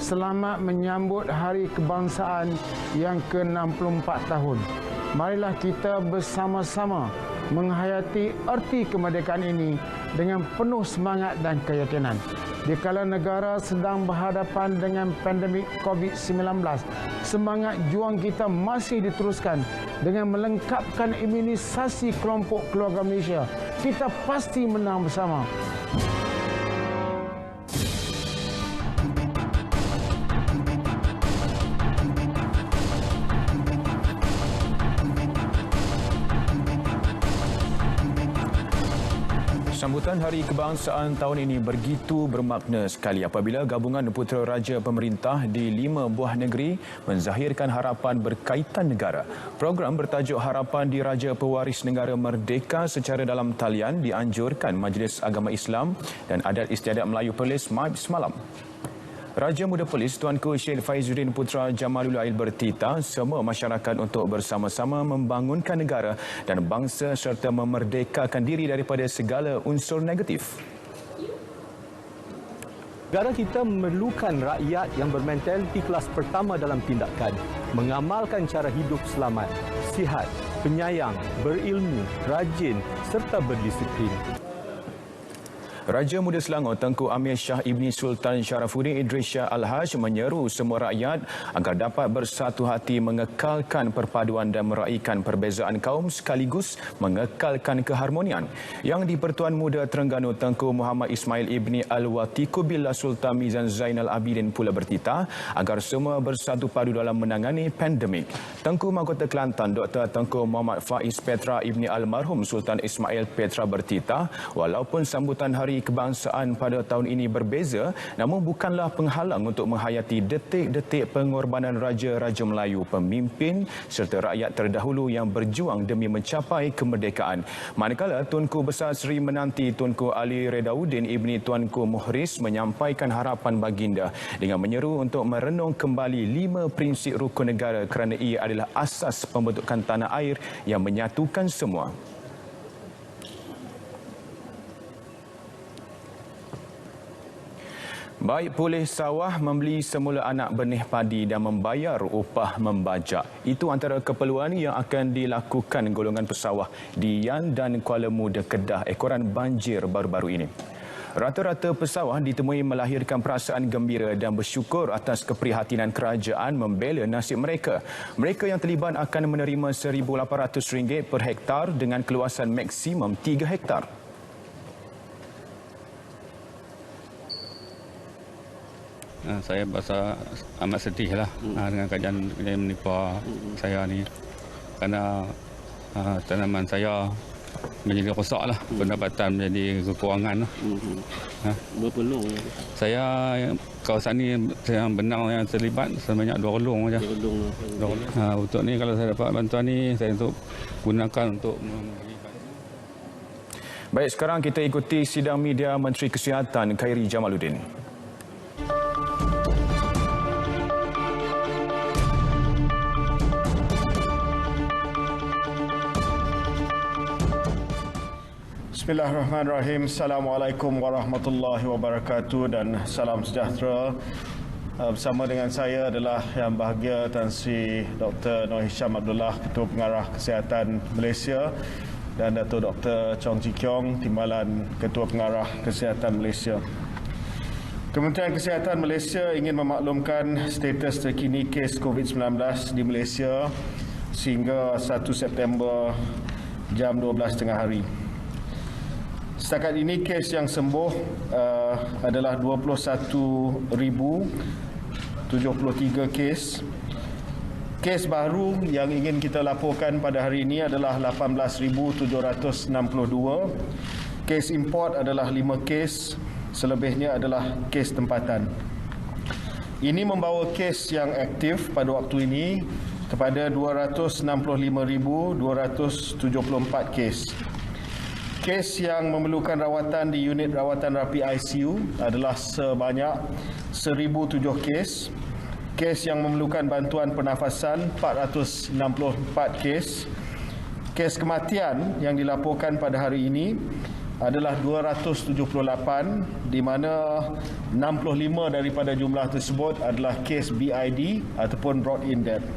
Speaker 2: Selamat menyambut Hari Kebangsaan yang ke-64 tahun. Marilah kita bersama-sama menghayati erti kemerdekaan ini dengan penuh semangat dan keyakinan. Dikala negara sedang berhadapan dengan pandemik COVID-19, semangat juang kita masih diteruskan dengan melengkapkan imunisasi kelompok keluarga Malaysia. Kita pasti menang bersama.
Speaker 1: Sambutan Hari Kebangsaan tahun ini begitu bermakna sekali apabila gabungan putera raja pemerintah di 5 buah negeri menzahirkan harapan berkaitan negara. Program bertajuk Harapan Diraja Pewaris Negara Merdeka secara dalam talian dianjurkan Majlis Agama Islam dan Adat Istiadat Melayu Perlis MAIP semalam. Raja Muda Perlis Tuanku Syed Faizuddin Putra Jamalul Ail bertitah semua masyarakat untuk bersama-sama membangunkan negara dan bangsa serta memerdekakan diri daripada segala unsur negatif.
Speaker 22: Negara kita memerlukan rakyat yang bermentaliti kelas pertama dalam tindakan, mengamalkan cara hidup selamat, sihat, penyayang, berilmu, rajin serta berdisiplin.
Speaker 1: Raja Muda Selangor Tengku Amir Shah Ibni Sultan Sharafuddin Idris Shah Al-Haj menyeru semua rakyat agar dapat bersatu hati mengekalkan perpaduan dan meraihkan perbezaan kaum sekaligus mengekalkan keharmonian. Yang di-Pertuan Muda Terengganu Tengku Muhammad Ismail Ibni Al-Watiku Billah Sultan Mizan Zainal Abidin pula bertitah agar semua bersatu padu dalam menangani pandemik. Tengku Mahkota Kelantan Dr. Tengku Muhammad Faiz Petra Ibni Almarhum Sultan Ismail Petra bertitah walaupun sambutan Hari Kebangsaan pada tahun ini berbeza, namun bukanlah penghalang untuk menghayati detik-detik pengorbanan Raja-Raja Melayu, pemimpin serta rakyat terdahulu yang berjuang demi mencapai kemerdekaan. Manakala Tunku Besar Seri Menanti Tunku Ali Redauddin Ibni Tuanku Muhriz menyampaikan harapan baginda dengan menyeru untuk merenung kembali 5 prinsip rukun negara kerana ia adalah asas pembentukan tanah air yang menyatukan semua. Baik pulih sawah, membeli semula anak benih padi dan membayar upah membajak. Itu antara keperluan yang akan dilakukan golongan pesawah di Yan dan Kuala Muda Kedah ekoran banjir baru-baru ini. Rata-rata pesawah ditemui melahirkan perasaan gembira dan bersyukur atas keprihatinan kerajaan membela nasib mereka. Mereka yang terlibat akan menerima RM1,800 per hektar dengan keluasan maksimum 3 hektar.
Speaker 6: Saya rasa amat sedih lah dengan keadaan yang menimpa saya ni. Kerana tanaman saya menjadi rosak lah, pendapatan menjadi kekurangan lah.
Speaker 7: Berapa long?
Speaker 6: Saya kawasan ni yang benar yang terlibat sebanyak 2 rolong saja. 2 rolong. Untuk ni kalau saya dapat bantuan ni, saya untuk gunakan untuk
Speaker 1: Baik, sekarang kita ikuti sidang media Menteri Kesihatan Khairi Jamaluddin.
Speaker 2: Bismillahirrahmanirrahim. Assalamualaikum warahmatullahi wabarakatuh dan salam sejahtera. Bersama dengan saya adalah Yang Bahagia Tan Sri Dr. Noor Hisham Abdullah, Ketua Pengarah Kesihatan Malaysia, dan Dato' Dr. Chong Chi Kiong, Timbalan Ketua Pengarah Kesihatan Malaysia. Kementerian Kesihatan Malaysia ingin memaklumkan status terkini kes COVID-19 di Malaysia sehingga 1 September jam 12.30 hari. Setakat ini kes yang sembuh adalah 21,073 kes. Kes baru yang ingin kita laporkan pada hari ini adalah 18,762. Kes import adalah 5 kes, selebihnya adalah kes tempatan. Ini membawa kes yang aktif pada waktu ini kepada 265,274 kes. Kes yang memerlukan rawatan di unit rawatan rapi ICU adalah sebanyak 1,007 kes. Kes yang memerlukan bantuan pernafasan 464 kes. Kes kematian yang dilaporkan pada hari ini adalah 278, di mana 65 daripada jumlah tersebut adalah kes BID ataupun brought in death.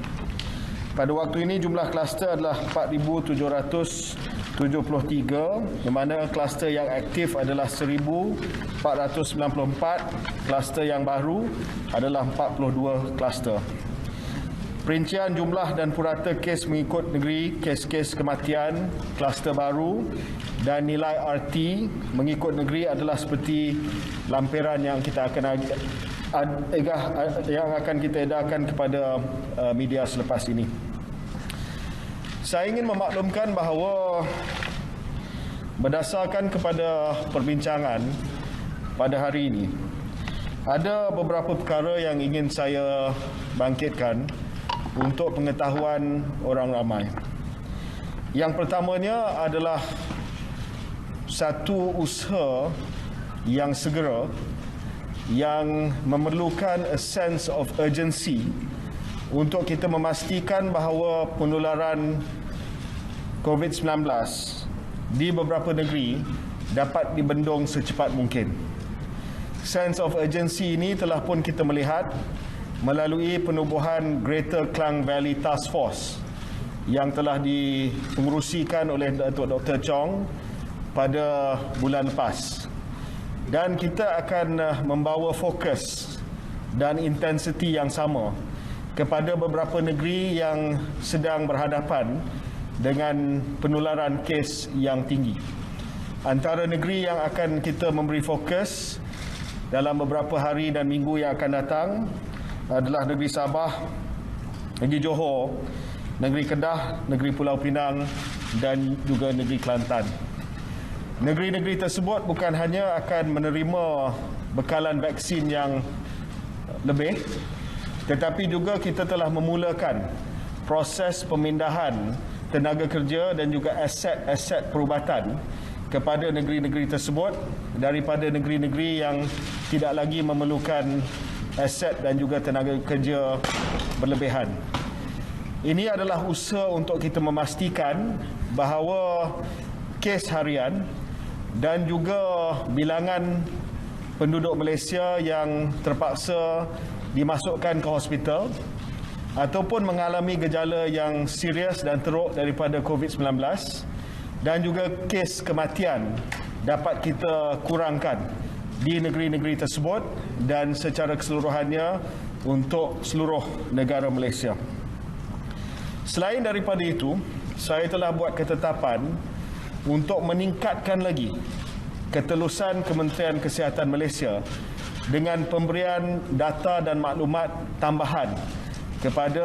Speaker 2: Pada waktu ini jumlah kluster adalah 4,773, di mana kluster yang aktif adalah 1,494, kluster yang baru adalah 42 kluster. Perincian jumlah dan purata kes mengikut negeri, kes-kes kematian, kluster baru dan nilai RT mengikut negeri adalah seperti lampiran yang kita akan kita edarkan kepada media selepas ini. Saya ingin memaklumkan bahawa berdasarkan kepada perbincangan pada hari ini, ada beberapa perkara yang ingin saya bangkitkan untuk pengetahuan orang ramai. Yang pertamanya adalah satu usaha yang segera yang memerlukan a sense of urgency untuk kita memastikan bahawa penularan COVID-19 di beberapa negeri dapat dibendung secepat mungkin. Sense of urgency ini telah pun kita melihat melalui penubuhan Greater Klang Valley Task Force yang telah dipengerusikan oleh Dato' Dr. Chong pada bulan lepas. Dan kita akan membawa fokus dan intensiti yang sama kepada beberapa negeri yang sedang berhadapan dengan penularan kes yang tinggi. Antara negeri yang akan kita memberi fokus dalam beberapa hari dan minggu yang akan datang adalah negeri Sabah, negeri Johor, negeri Kedah, negeri Pulau Pinang dan juga negeri Kelantan. Negeri-negeri tersebut bukan hanya akan menerima bekalan vaksin yang lebih, tetapi juga kita telah memulakan proses pemindahan tenaga kerja dan juga aset-aset perubatan kepada negeri-negeri tersebut daripada negeri-negeri yang tidak lagi memerlukan aset dan juga tenaga kerja berlebihan. Ini adalah usaha untuk kita memastikan bahawa kes harian dan juga bilangan penduduk Malaysia yang terpaksa dimasukkan ke hospital ataupun mengalami gejala yang serius dan teruk daripada COVID-19 dan juga kes kematian dapat kita kurangkan di negeri-negeri tersebut dan secara keseluruhannya untuk seluruh negara Malaysia. Selain daripada itu, saya telah buat ketetapan untuk meningkatkan lagi ketelusan Kementerian Kesihatan Malaysia
Speaker 8: dengan pemberian data dan maklumat tambahan kepada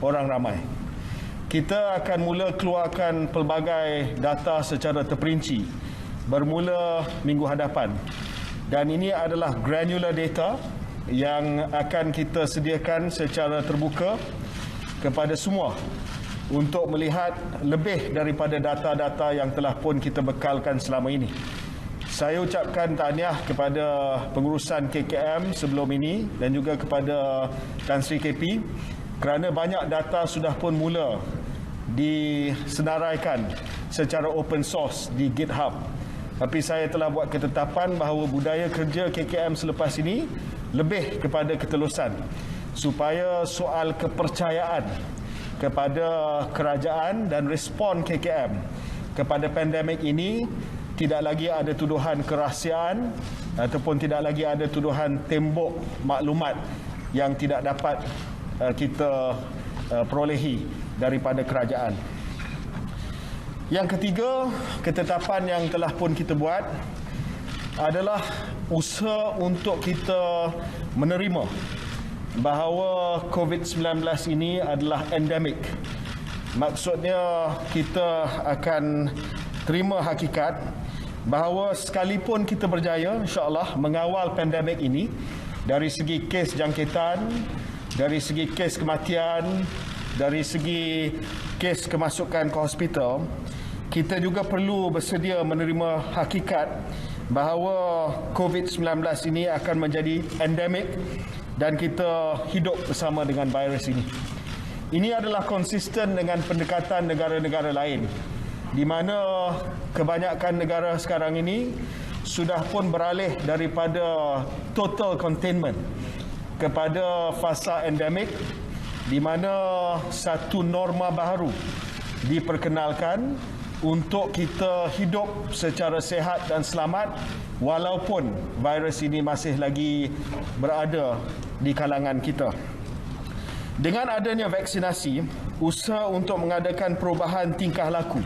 Speaker 8: orang ramai. Kita akan mula keluarkan pelbagai data secara terperinci bermula minggu hadapan. Dan ini adalah granular data yang akan kita sediakan secara terbuka kepada semua untuk melihat lebih daripada data-data yang telah pun kita bekalkan selama ini. Saya ucapkan tahniah kepada pengurusan KKM sebelum ini dan juga kepada Tan Sri KP kerana banyak data sudah pun mula disenaraikan secara open source di GitHub. Tapi saya telah buat ketetapan bahawa budaya kerja KKM selepas ini lebih kepada ketelusan supaya soal kepercayaan kepada kerajaan dan respon KKM kepada pandemik ini tidak lagi ada tuduhan kerahsiaan ataupun tidak lagi ada tuduhan tembok maklumat yang tidak dapat kita perolehi daripada kerajaan. Yang ketiga, ketetapan yang telah pun kita buat adalah usaha untuk kita menerima bahawa COVID-19 ini adalah endemik. Maksudnya kita akan terima hakikat bahawa sekalipun kita berjaya insya-Allah mengawal pandemik ini dari segi kes jangkitan, dari segi kes kematian, dari segi kes kemasukan ke hospital, kita juga perlu bersedia menerima hakikat bahawa COVID-19 ini akan menjadi endemik dan kita hidup bersama dengan virus ini. Ini adalah konsisten dengan pendekatan negara-negara lain di mana kebanyakan negara sekarang ini sudah pun beralih daripada total containment kepada fasa endemik di mana satu norma baru diperkenalkan untuk kita hidup secara sehat dan selamat walaupun virus ini masih lagi berada di kalangan kita. Dengan adanya vaksinasi, usaha untuk mengadakan perubahan tingkah laku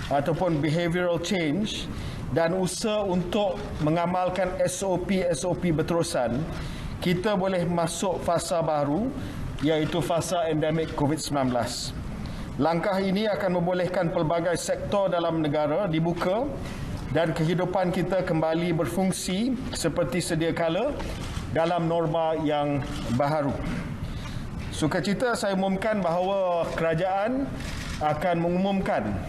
Speaker 8: ataupun behavioral change dan usaha untuk mengamalkan SOP berterusan, kita boleh masuk fasa baru iaitu fasa endemik COVID-19. Langkah ini akan membolehkan pelbagai sektor dalam negara dibuka dan kehidupan kita kembali berfungsi seperti sedia kala dalam norma yang baharu. Sukacita saya umumkan bahawa kerajaan akan mengumumkan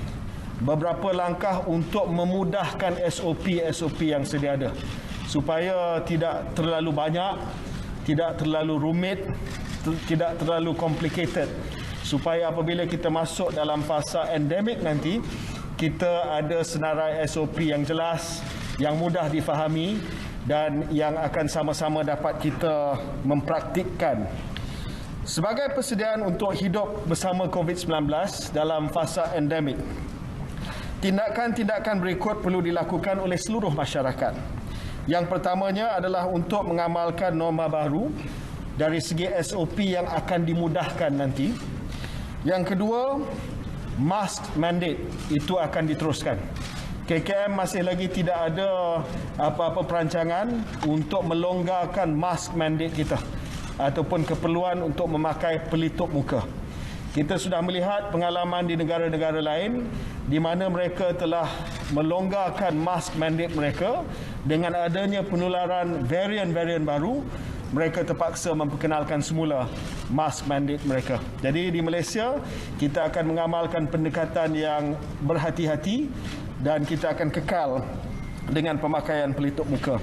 Speaker 8: beberapa langkah untuk memudahkan SOP yang sedia ada supaya tidak terlalu banyak, tidak terlalu rumit, tidak terlalu complicated, supaya apabila kita masuk dalam fasa endemik nanti kita ada senarai SOP yang jelas, yang mudah difahami dan yang akan sama-sama dapat kita mempraktikkan. Sebagai persediaan untuk hidup bersama COVID-19 dalam fasa endemik, tindakan-tindakan berikut perlu dilakukan oleh seluruh masyarakat. Yang pertamanya adalah untuk mengamalkan norma baru dari segi SOP yang akan dimudahkan nanti. Yang kedua, mask mandate itu akan diteruskan. KKM masih lagi tidak ada apa-apa perancangan untuk melonggarkan mask mandate kita ataupun keperluan untuk memakai pelitup muka. Kita sudah melihat pengalaman di negara-negara lain di mana mereka telah melonggarkan mask mandate mereka dengan adanya penularan varian-varian baru, mereka terpaksa memperkenalkan semula mask mandate mereka. Jadi di Malaysia kita akan mengamalkan pendekatan yang berhati-hati dan kita akan kekal dengan pemakaian pelitup muka.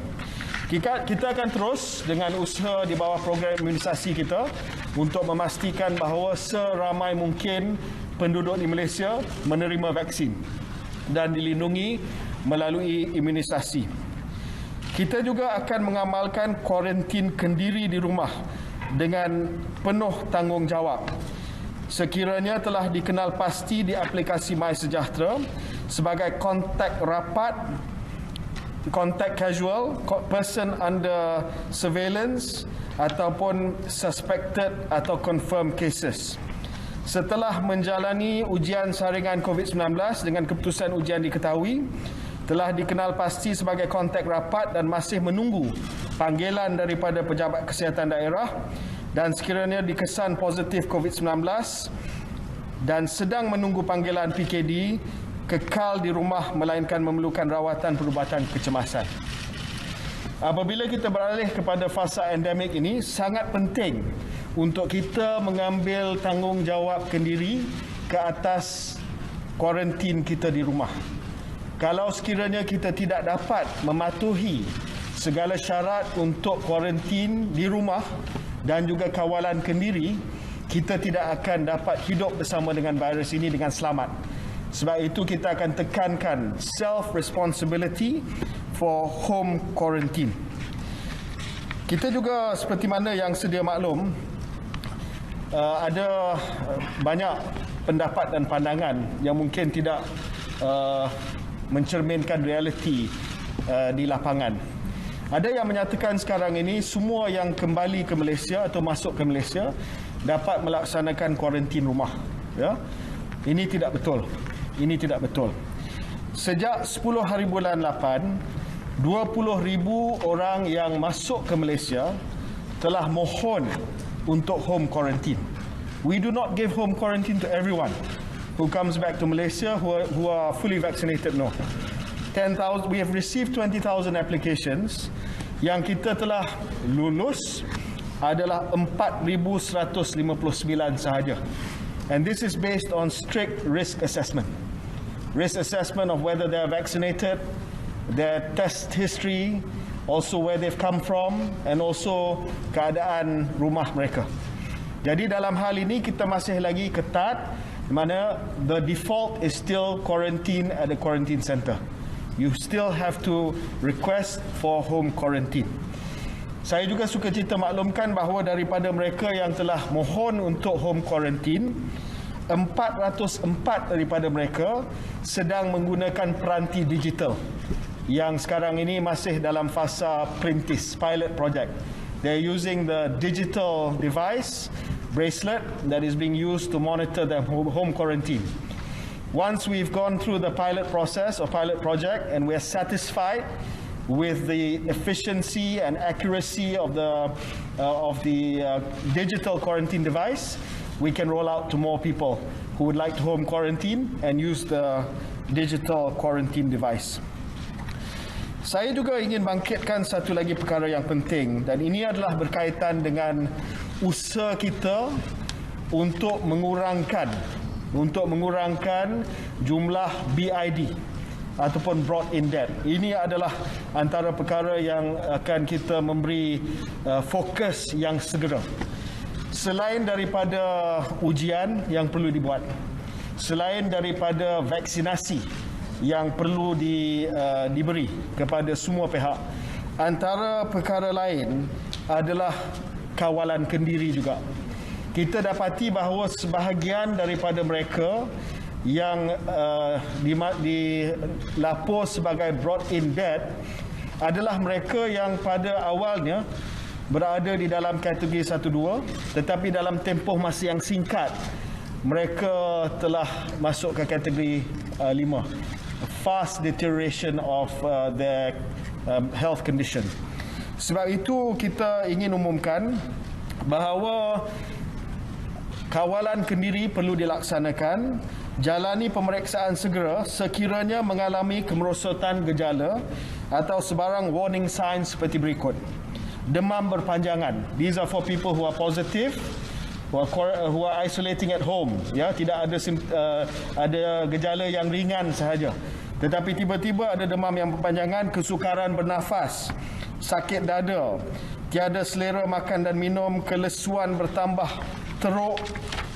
Speaker 8: Kita akan terus dengan usaha di bawah program imunisasi kita untuk memastikan bahawa seramai mungkin penduduk di Malaysia menerima vaksin dan dilindungi melalui imunisasi. Kita juga akan mengamalkan kuarantin kendiri di rumah dengan penuh tanggungjawab. Sekiranya telah dikenal pasti di aplikasi MySejahtera sebagai kontak rapat, contact casual, person under surveillance ataupun suspected atau confirmed cases. Setelah menjalani ujian saringan COVID-19 dengan keputusan ujian diketahui, telah dikenal pasti sebagai kontak rapat dan masih menunggu panggilan daripada pejabat kesihatan daerah dan sekiranya dikesan positif COVID-19 dan sedang menunggu panggilan PKD, kekal di rumah melainkan memerlukan rawatan perubatan kecemasan. Apabila kita beralih kepada fasa endemik ini, sangat penting untuk kita mengambil tanggungjawab kendiri ke atas kuarantin kita di rumah. Kalau sekiranya kita tidak dapat mematuhi segala syarat untuk kuarantin di rumah dan juga kawalan kendiri, kita tidak akan dapat hidup bersama dengan virus ini dengan selamat. Sebab itu kita akan tekankan self-responsibility for home quarantine. Kita juga seperti mana yang sedia maklum, ada banyak pendapat dan pandangan yang mungkin tidak mencerminkan realiti di lapangan. Ada yang menyatakan sekarang ini semua yang kembali ke Malaysia atau masuk ke Malaysia dapat melaksanakan kuarantin rumah. Ya? Ini tidak betul. Ini tidak betul. Sejak 10 hari bulan 8, 20,000 orang yang masuk ke Malaysia telah mohon untuk home quarantine. We do not give home quarantine to everyone who comes back to Malaysia who are fully vaccinated. No. 10,000, we have received 20,000 applications. Yang kita telah lulus adalah 4,159 sahaja. And this is based on strict risk assessment. Risk assessment of whether they are vaccinated, their test history, also where they've come from, and also keadaan rumah mereka. Jadi dalam hal ini kita masih lagi ketat, di mana the default is still quarantine at the quarantine center. You still have to request for home quarantine. Saya juga suka cerita maklumkan bahawa daripada mereka yang telah mohon untuk home quarantine, 404 daripada mereka sedang menggunakan peranti digital yang sekarang ini masih dalam fasa perintis, pilot project. They're using the digital device, bracelet, that is being used to monitor the home quarantine. Once we've gone through the pilot process or pilot project and we're satisfied with the efficiency and accuracy of the digital quarantine device, we can roll out to more people who would like to home quarantine and use the digital quarantine device. Saya juga ingin bangkitkan satu lagi perkara yang penting, dan ini adalah berkaitan dengan usaha kita untuk mengurangkan jumlah BID ataupun brought in debt. Ini adalah antara perkara yang akan kita memberi fokus yang segera. Selain daripada ujian yang perlu dibuat, selain daripada vaksinasi yang perlu diberi kepada semua pihak, antara perkara lain adalah kawalan kendiri juga. Kita dapati bahawa sebahagian daripada mereka yang dilapor sebagai brought in debt adalah mereka yang pada awalnya berada di dalam kategori 1-2, tetapi dalam tempoh masa yang singkat mereka telah masuk ke kategori 5. Fast deterioration of their health condition. Sebab itu kita ingin umumkan bahawa kawalan kendiri perlu dilaksanakan, jalani pemeriksaan segera sekiranya mengalami kemerosotan gejala atau sebarang warning signs seperti berikut. Demam berpanjangan. These are for people who are positive, who are isolating at home. Ya, tidak ada gejala yang ringan sahaja. Tetapi tiba-tiba ada demam yang berpanjangan, kesukaran bernafas, sakit dada, tiada selera makan dan minum, kelesuan bertambah teruk,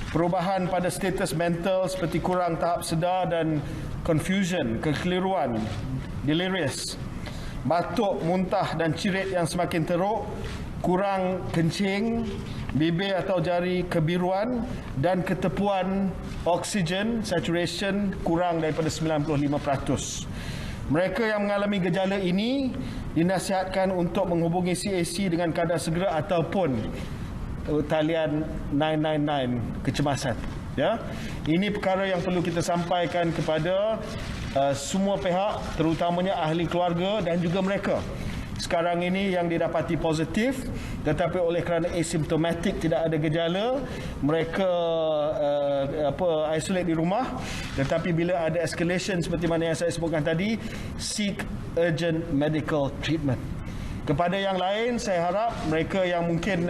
Speaker 8: perubahan pada status mental seperti kurang tahap sedar dan confusion, kekeliruan, delirious, batuk, muntah dan cirit yang semakin teruk, kurang kencing, bibir atau jari kebiruan dan ketepuan oksigen saturation kurang daripada 95%. Mereka yang mengalami gejala ini dinasihatkan untuk menghubungi CAC dengan kadar segera ataupun talian 999 kecemasan. Ya, ini perkara yang perlu kita sampaikan kepada semua pihak, terutamanya ahli keluarga dan juga mereka sekarang ini yang didapati positif tetapi oleh kerana asymptomatic, tidak ada gejala, mereka isolate di rumah, tetapi bila ada escalation seperti mana yang saya sebutkan tadi, seek urgent medical treatment. Kepada yang lain, saya harap mereka yang mungkin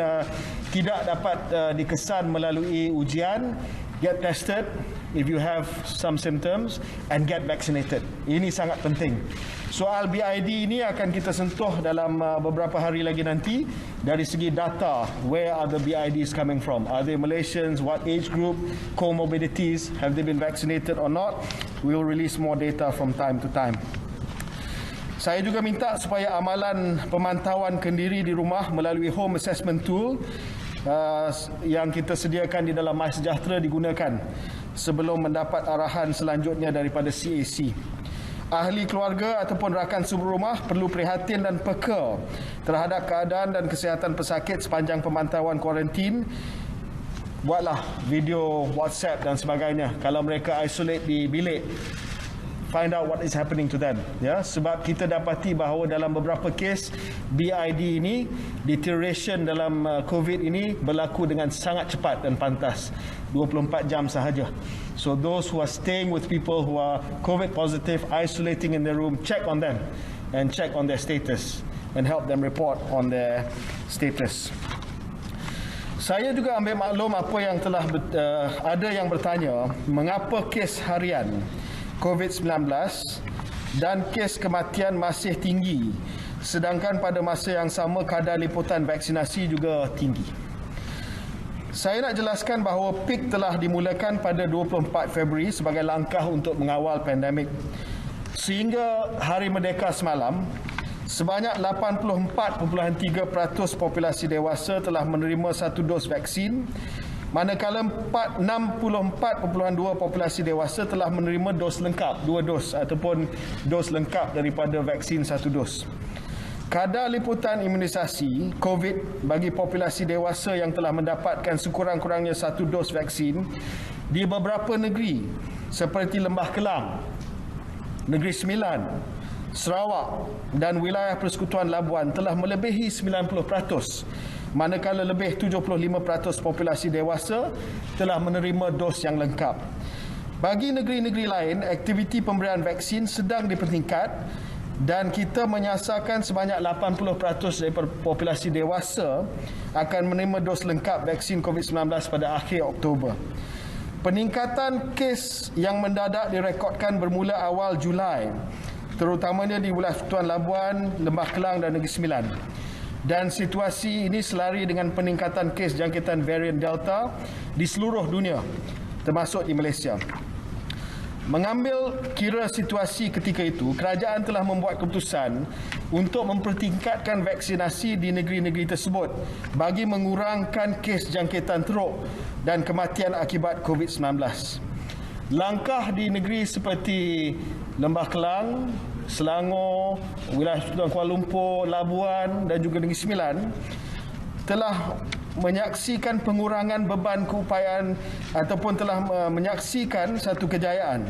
Speaker 8: tidak dapat dikesan melalui ujian, get tested if you have some symptoms and get vaccinated. Ini sangat penting. Soal BID ini akan kita sentuh dalam beberapa hari lagi nanti dari segi data. Where are the BIDs coming from? Are they Malaysians? What age group? Comorbidities? Have they been vaccinated or not? We will release more data from time to time. Saya juga minta supaya amalan pemantauan kendiri di rumah melalui home assessment tool yang kita sediakan di dalam MySejahtera digunakan sebelum mendapat arahan selanjutnya daripada CAC. Ahli keluarga ataupun rakan seberumah perlu prihatin dan peka terhadap keadaan dan kesihatan pesakit sepanjang pemantauan kuarantin. Buatlah video WhatsApp dan sebagainya kalau mereka isolate di bilik. Find out what is happening to them, ya, sebab kita dapati bahawa dalam beberapa kes BID ini, deterioration dalam COVID ini berlaku dengan sangat cepat dan pantas, 24 jam sahaja. So those who are staying with people who are COVID positive, isolating in their room, check on them and check on their status and help them report on their status. Saya juga ambil maklum apa yang telah ada yang bertanya mengapa kes harian COVID-19 dan kes kematian masih tinggi sedangkan pada masa yang sama kadar liputan vaksinasi juga tinggi. Saya nak jelaskan bahawa peak telah dimulakan pada 24 Februari sebagai langkah untuk mengawal pandemik. Sehingga Hari Merdeka semalam, sebanyak 84.3% populasi dewasa telah menerima satu dos vaksin, manakala 64.2% populasi dewasa telah menerima dos lengkap, 2 dos ataupun dos lengkap daripada vaksin 1 dos. Kadar liputan imunisasi COVID bagi populasi dewasa yang telah mendapatkan sekurang-kurangnya 1 dos vaksin di beberapa negeri seperti Lembah Kelang, Negeri Sembilan, Sarawak dan wilayah Persekutuan Labuan telah melebihi 90%, manakala lebih 75% populasi dewasa telah menerima dos yang lengkap. Bagi negeri-negeri lain, aktiviti pemberian vaksin sedang dipertingkat dan kita menyasarkan sebanyak 80% daripada populasi dewasa akan menerima dos lengkap vaksin COVID-19 pada akhir Oktober. Peningkatan kes yang mendadak direkodkan bermula awal Julai, terutamanya di wilayah Persekutuan Labuan, Lembah Kelang dan Negeri Sembilan. Dan situasi ini selari dengan peningkatan kes jangkitan varian Delta di seluruh dunia, termasuk di Malaysia. Mengambil kira situasi ketika itu, kerajaan telah membuat keputusan untuk mempertingkatkan vaksinasi di negeri-negeri tersebut bagi mengurangkan kes jangkitan teruk dan kematian akibat COVID-19. Langkah di negeri seperti Lembah Kelang, Selangor, wilayah Kuala Lumpur, Labuan dan juga Negeri Sembilan telah menyaksikan pengurangan beban keupayaan ataupun telah menyaksikan satu kejayaan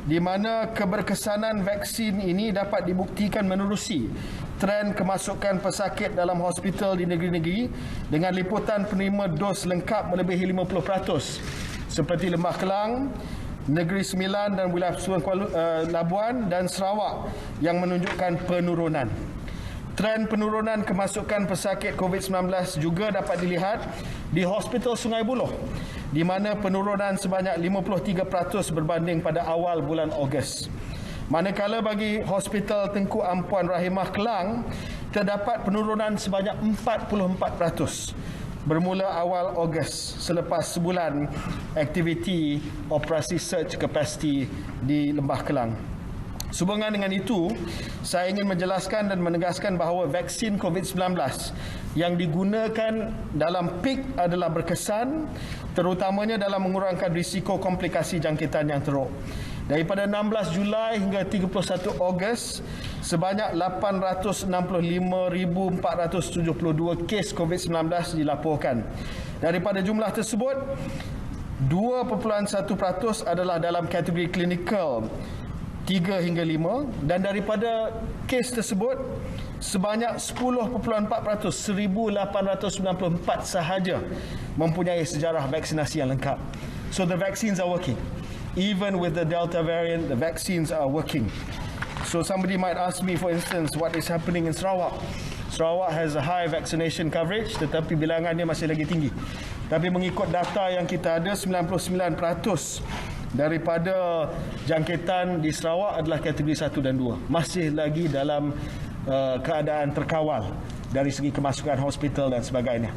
Speaker 8: di mana keberkesanan vaksin ini dapat dibuktikan menerusi trend kemasukan pesakit dalam hospital di negeri-negeri dengan liputan penerima dos lengkap melebihi 50%, seperti Lembah Kelang, Negeri Sembilan dan wilayah Labuan dan Sarawak yang menunjukkan penurunan. Trend penurunan kemasukan pesakit COVID-19 juga dapat dilihat di Hospital Sungai Buloh, di mana penurunan sebanyak 53% berbanding pada awal bulan Ogos. Manakala bagi Hospital Tengku Ampuan Rahimah Kelang, terdapat penurunan sebanyak 44% bermula awal Ogos selepas sebulan aktiviti operasi surge capacity di Lembah Kelang. Sehubungan dengan itu, saya ingin menjelaskan dan menegaskan bahawa vaksin COVID-19 yang digunakan dalam peak adalah berkesan, terutamanya dalam mengurangkan risiko komplikasi jangkitan yang teruk. Daripada 16 Julai hingga 31 Ogos, sebanyak 865,472 kes COVID-19 dilaporkan. Daripada jumlah tersebut, 2.1% adalah dalam kategori klinikal 3 hingga 5, dan daripada kes tersebut sebanyak 10.4%, 1,894 sahaja mempunyai sejarah vaksinasi yang lengkap. So the vaccines are working. Even with the Delta variant, the vaccines are working. So somebody might ask me, for instance, what is happening in Sarawak. Sarawak has a high vaccination coverage, tetapi bilangannya masih lagi tinggi. Tapi mengikut data yang kita ada, 99% daripada jangkitan di Sarawak adalah kategori 1 dan 2. Masih lagi dalam keadaan terkawal dari segi kemasukan hospital dan sebagainya.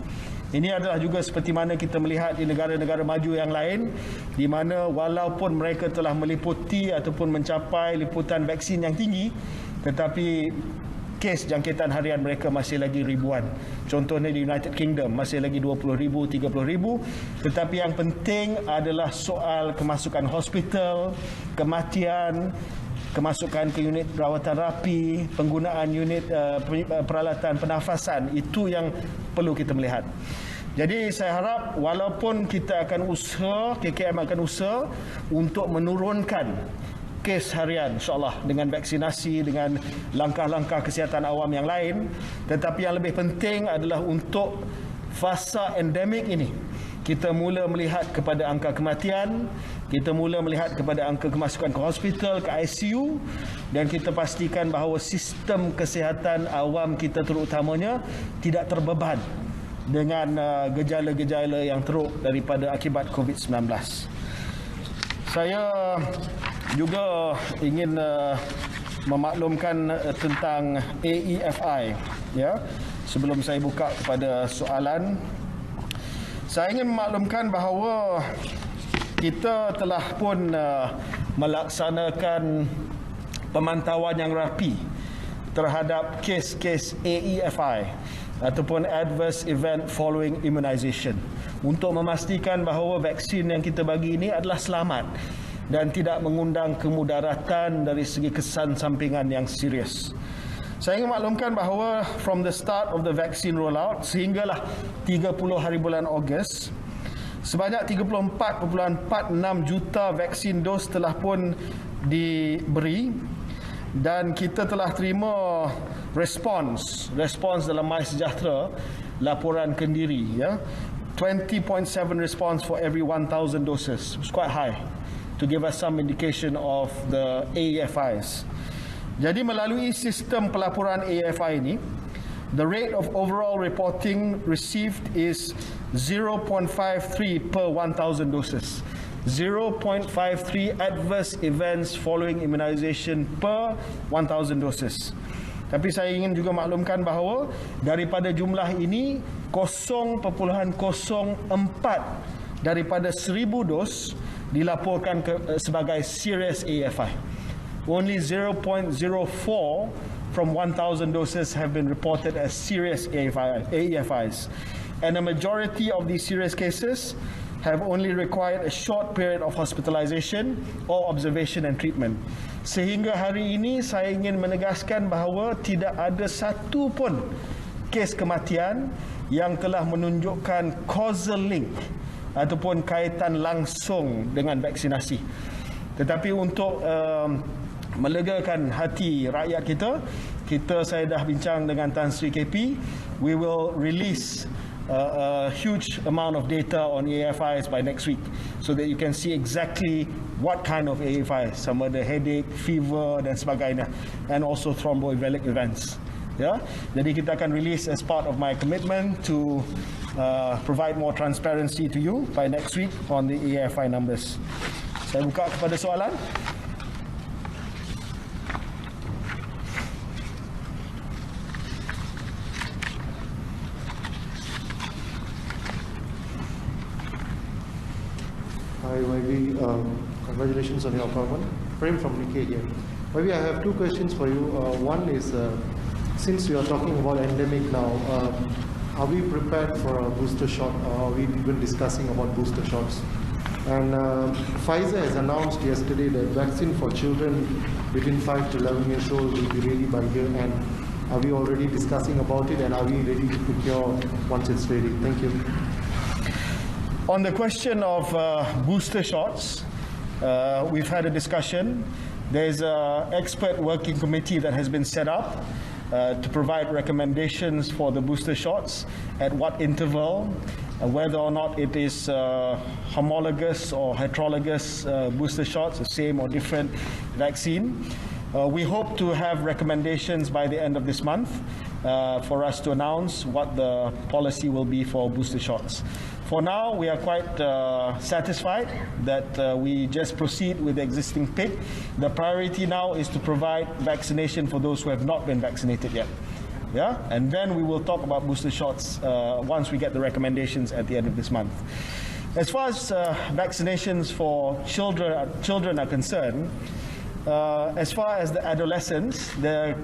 Speaker 8: Ini adalah juga seperti mana kita melihat di negara-negara maju yang lain, di mana walaupun mereka telah meliputi ataupun mencapai liputan vaksin yang tinggi, tetapi kes jangkitan harian mereka masih lagi ribuan. Contohnya di United Kingdom masih lagi 20,000, 30,000. Tetapi yang penting adalah soal kemasukan hospital, kematian, kemasukan ke unit rawatan rapi, penggunaan unit peralatan pernafasan. Itu yang perlu kita melihat. Jadi saya harap walaupun kita akan usaha, KKM akan usaha untuk menurunkan kes harian, insyaAllah, dengan vaksinasi, dengan langkah-langkah kesihatan awam yang lain. Tetapi yang lebih penting adalah untuk fasa endemik ini, kita mula melihat kepada angka kematian, kita mula melihat kepada angka kemasukan ke hospital, ke ICU, dan kita pastikan bahawa sistem kesihatan awam kita terutamanya tidak terbeban dengan gejala-gejala yang teruk daripada akibat COVID-19. Saya juga ingin memaklumkan tentang AEFI, ya. Sebelum saya buka kepada soalan, saya ingin memaklumkan bahawa kita telah pun melaksanakan pemantauan yang rapi terhadap kes-kes AEFI ataupun Adverse Event Following Immunization untuk memastikan bahawa vaksin yang kita bagi ini adalah selamat dan tidak mengundang kemudaratan dari segi kesan sampingan yang serius. Saya ingin maklumkan bahawa from the start of the vaccine rollout sehinggalah 30 hari bulan Ogos, sebanyak 34.46 juta vaksin dos telah pun diberi dan kita telah terima respons dalam MySejahtera, laporan kendiri, ya. 20.7 response for every 1,000 doses. It's quite high to give us some indication of the AEFIs. Jadi melalui sistem pelaporan AEFI ini, the rate of overall reporting received is 0.53 per 1,000 doses. 0.53 adverse events following immunization per 1,000 doses. Tapi saya ingin juga maklumkan bahawa daripada jumlah ini 0.04 daripada 1,000 dos dilaporkan sebagai serious AEFI. Only 0.04 from 1,000 doses have been reported as serious AEFIs. And a majority of these serious cases have only required a short period of hospitalization or observation and treatment. Sehingga hari ini saya ingin menegaskan bahawa tidak ada satu pun kes kematian yang telah menunjukkan causal link ataupun kaitan langsung dengan vaksinasi. Tetapi untuk melegakan hati rakyat kita, saya dah bincang dengan Tan Sri KP, we will release a huge amount of data on AEFIs by next week so that you can see exactly what kind of AEFIs, sama ada headache, fever dan sebagainya, and also thromboembolic events. Ya, jadi kita akan release as part of my commitment to provide more transparency to you by next week on the AEFI numbers. Saya buka kepada soalan.
Speaker 9: Hi, Maybe. Congratulations on your appointment. Prem from Nikkei here. Maybe I have two questions for you. One is, since we are talking about endemic now, are we prepared for a booster shot? Are we even discussing about booster shots? And Pfizer has announced yesterday that vaccine for children between 5 to 11 years old will be ready by year end. Are we already discussing about it, and are we ready to procure once it's ready? Thank you.
Speaker 8: On the question of booster shots, we've had a discussion. There's an expert working committee that has been set up to provide recommendations for the booster shots, at what interval, whether or not it is homologous or heterologous booster shots, the same or different vaccine. We hope to have recommendations by the end of this month for us to announce what the policy will be for booster shots. For now, we are quite satisfied that we just proceed with the existing PIC. The priority now is to provide vaccination for those who have not been vaccinated yet. Yeah, and then we will talk about booster shots once we get the recommendations at the end of this month. As far as vaccinations for children are concerned, as far as the adolescents, the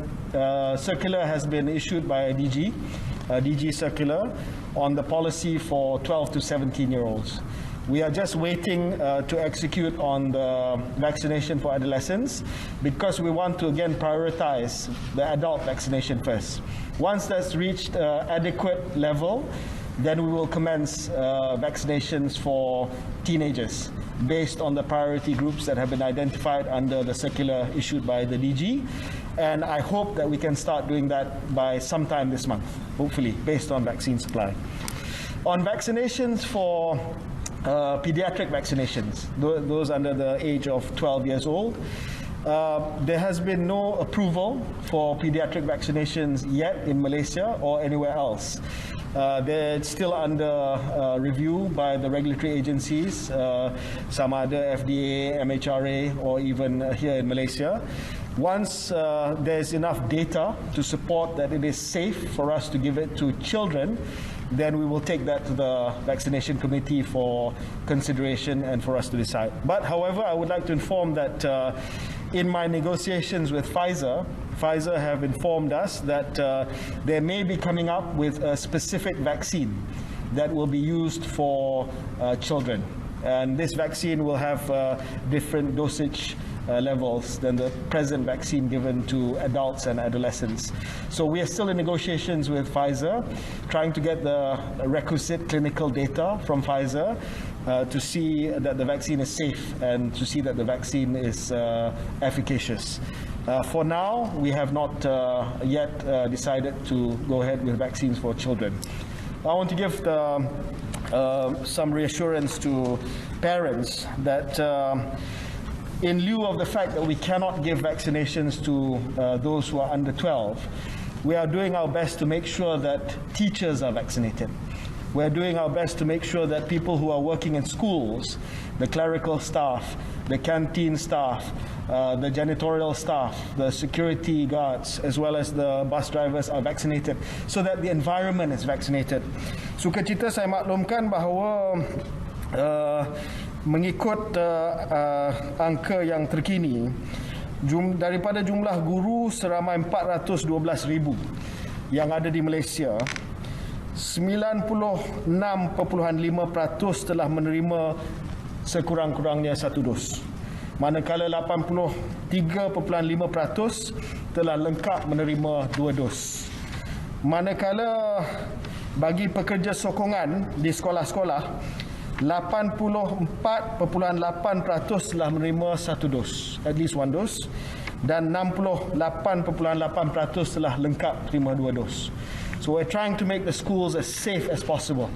Speaker 8: circular has been issued by DG circular on the policy for 12 to 17-year-olds. We are just waiting to execute on the vaccination for adolescents because we want to again prioritize the adult vaccination first. Once that's reached adequate level, then we will commence vaccinations for teenagers based on the priority groups that have been identified under the circular issued by the DG. And I hope that we can start doing that by sometime this month, hopefully, based on vaccine supply. On vaccinations for pediatric vaccinations, those under the age of 12 years old, there has been no approval for pediatric vaccinations yet in Malaysia or anywhere else. They're still under review by the regulatory agencies, some other FDA, MHRA, or even here in Malaysia. Once there's enough data to support that it is safe for us to give it to children, then we will take that to the vaccination committee for consideration and for us to decide. But however, I would like to inform that in my negotiations with Pfizer have informed us that they may be coming up with a specific vaccine that will be used for children. And this vaccine will have different dosage levels than the present vaccine given to adults and adolescents. So we are still in negotiations with Pfizer, trying to get the requisite clinical data from Pfizer to see that the vaccine is safe and to see that the vaccine is efficacious. For now, we have not yet decided to go ahead with vaccines for children. I want to give some reassurance to parents that in lieu of the fact that we cannot give vaccinations to those who are under 12, we are doing our best to make sure that teachers are vaccinated. We're doing our best to make sure that people who are working in schools, the clerical staff, the canteen staff, the janitorial staff, the security guards, as well as the bus drivers are vaccinated so that the environment is vaccinated. Sukacita saya maklumkan bahawa mengikut angka yang terkini, daripada jumlah guru seramai 412,000 yang ada di Malaysia, 96.5% telah menerima sekurang-kurangnya satu dos. Manakala 83.5% telah lengkap menerima 2 dos. Manakala bagi pekerja sokongan di sekolah-sekolah, 84.8% telah menerima 1 dos, at least 1 dos, dan 68.8% telah lengkap terima 2 dos. So we're trying to make the schools as safe as possible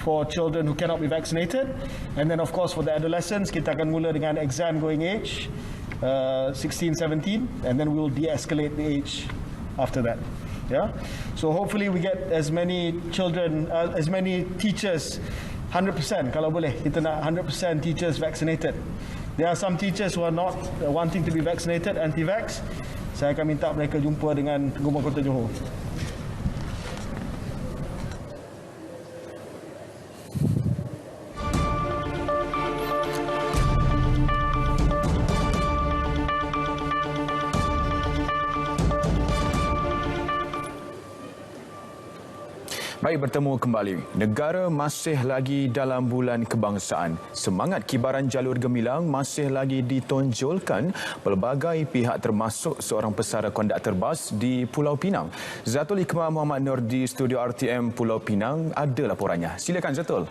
Speaker 8: for children who cannot be vaccinated. And then of course for the adolescents, kita akan mula dengan exam going age, 16, 17, and then we will de-escalate the age after that. Yeah. So hopefully we get as many children, as many teachers, 100% kalau boleh. Kita nak 100% teachers vaccinated. There are some teachers who are not wanting to be vaccinated, anti-vax. Saya akan minta mereka jumpa dengan Gubernur Kota Johor.
Speaker 1: Baik, bertemu kembali. Negara masih lagi dalam bulan kebangsaan. Semangat kibaran jalur gemilang masih lagi ditonjolkan pelbagai pihak termasuk seorang pesara konduktor bas di Pulau Pinang. Zatul Hikmah Muhammad Nur di studio RTM Pulau Pinang ada laporannya. Silakan Zatul.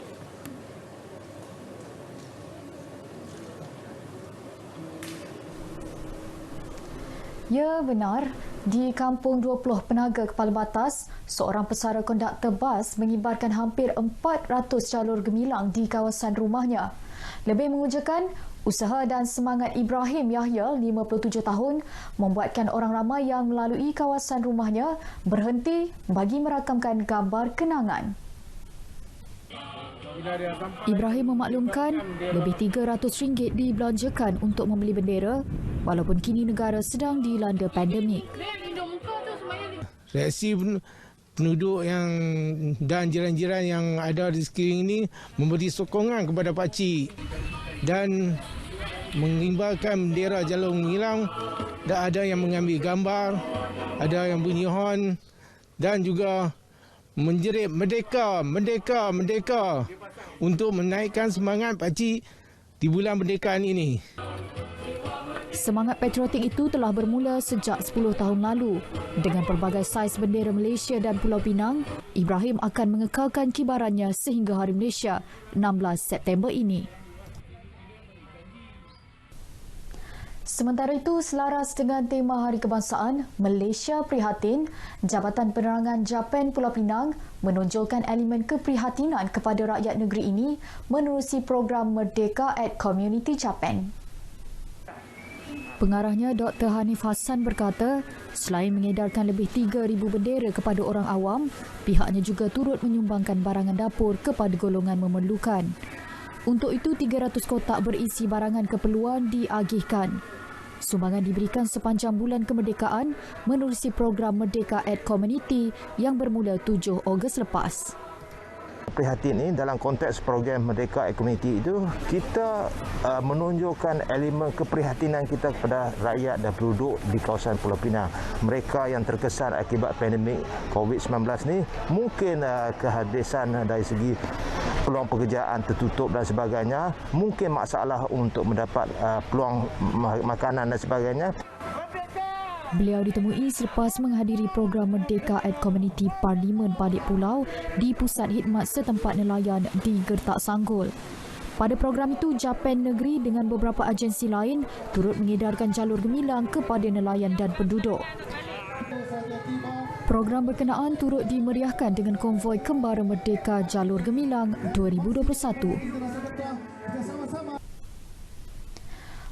Speaker 10: Ya, benar. Di Kampung 20 Penaga Kepala Batas, seorang pesara konduktor bas mengibarkan hampir 400 jalur gemilang di kawasan rumahnya. Lebih mengujakan, usaha dan semangat Ibrahim Yahya, 57 tahun, membuatkan orang ramai yang melalui kawasan rumahnya berhenti bagi merakamkan gambar kenangan. Ibrahim memaklumkan lebih RM300 dibelanjakan untuk membeli bendera walaupun kini negara sedang dilanda pandemik.
Speaker 11: Reaksi penduduk dan jiran-jiran yang ada di sekeliling ini memberi sokongan kepada pakcik dan mengibarkan bendera jalur gemilang, dan ada yang mengambil gambar, ada yang bunyi hon dan juga menjerit merdeka, merdeka, merdeka untuk menaikkan semangat pakcik di bulan kemerdekaan ini.
Speaker 10: Semangat patriotik itu telah bermula sejak 10 tahun lalu. Dengan pelbagai saiz bendera Malaysia dan Pulau Pinang, Ibrahim akan mengekalkan kibarannya sehingga Hari Malaysia 16 September ini. Sementara itu, selaras dengan tema Hari Kebangsaan, Malaysia Prihatin, Jabatan Penerangan Japan Pulau Pinang menonjolkan elemen keprihatinan kepada rakyat negeri ini menerusi program Merdeka at Community Japan. Pengarahnya Dr. Hanif Hassan berkata, selain mengedarkan lebih 3,000 bendera kepada orang awam, pihaknya juga turut menyumbangkan barangan dapur kepada golongan memerlukan. Untuk itu, 300 kotak berisi barangan keperluan diagihkan. Sumbangan diberikan sepanjang bulan kemerdekaan menerusi program Merdeka at Community yang bermula 7 Ogos lepas.
Speaker 23: Prihatin ini dalam konteks program Merdeka at Community itu, kita menunjukkan elemen keprihatinan kita kepada rakyat dan penduduk di kawasan Pulau Pinang. Mereka yang terkesan akibat pandemik COVID-19 ni, mungkin kehabisan dari segi peluang pekerjaan tertutup dan sebagainya, mungkin masalah untuk mendapat peluang makanan dan sebagainya.
Speaker 10: Beliau ditemui selepas menghadiri program Merdeka at Community Parlimen Padik Pulau di Pusat Khidmat Setempat Nelayan di Gertak Sanggol. Pada program itu, Japan Negeri dengan beberapa agensi lain turut mengedarkan jalur gemilang kepada nelayan dan penduduk. Program berkenaan turut dimeriahkan dengan konvoi Kembara Merdeka Jalur Gemilang 2021.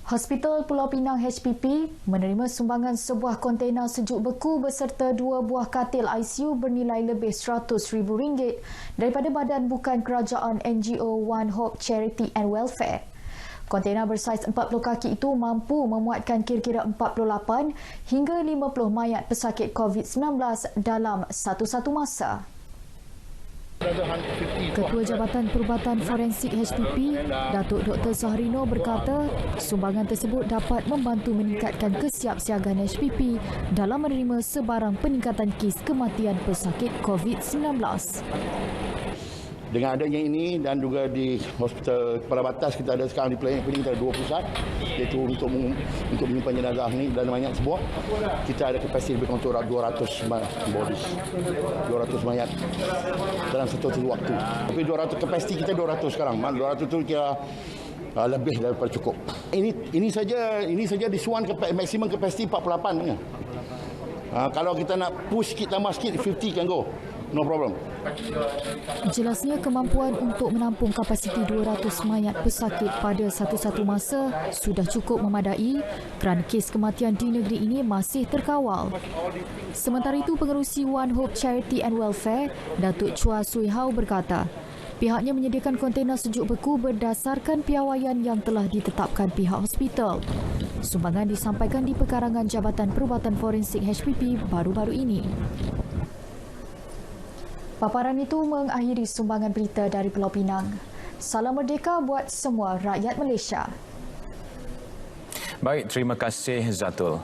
Speaker 10: Hospital Pulau Pinang HPP menerima sumbangan sebuah kontena sejuk beku beserta 2 buah katil ICU bernilai lebih RM100,000 daripada badan bukan kerajaan NGO One Hope Charity and Welfare. Kontena bersaiz 40 kaki itu mampu memuatkan kira-kira 48 hingga 50 mayat pesakit COVID-19 dalam satu-satu masa. Ketua Jabatan Perubatan Forensik HPP, Datuk Dr. Zahrino berkata, sumbangan tersebut dapat membantu meningkatkan kesiapsiagaan HPP dalam menerima sebarang peningkatan kes kematian pesakit COVID-19.
Speaker 24: Dengan adanya ini dan juga di Hospital Kepala Batas, kita ada sekarang di Pelangi kita ada 2 pusat, iaitu untuk menyimpan jenazah ni dan banyak sebuah. Kita ada kapasiti lebih kurang 200 bodies, 200 mayat dalam satu waktu. Tapi 200 kapasiti kita 200 sekarang. 200 tu kira lebih daripada cukup. Ini saja di Suan maksimum kapasiti 48 ya. Kalau kita nak push sikit tambah sikit 50 can go. No problem.
Speaker 10: Jelasnya kemampuan untuk menampung kapasiti 200 mayat pesakit pada satu-satu masa sudah cukup memadai kerana kes kematian di negeri ini masih terkawal. Sementara itu, pengerusi One Hope Charity and Welfare, Datuk Chua Sui Hau berkata, pihaknya menyediakan kontena sejuk beku berdasarkan piawaian yang telah ditetapkan pihak hospital. Sumbangan disampaikan di pekarangan Jabatan Perubatan Forensik HPP baru-baru ini. Paparan itu mengakhiri sumbangan berita dari Pulau Pinang. Salam merdeka buat semua rakyat Malaysia.
Speaker 1: Baik, terima kasih Zatul.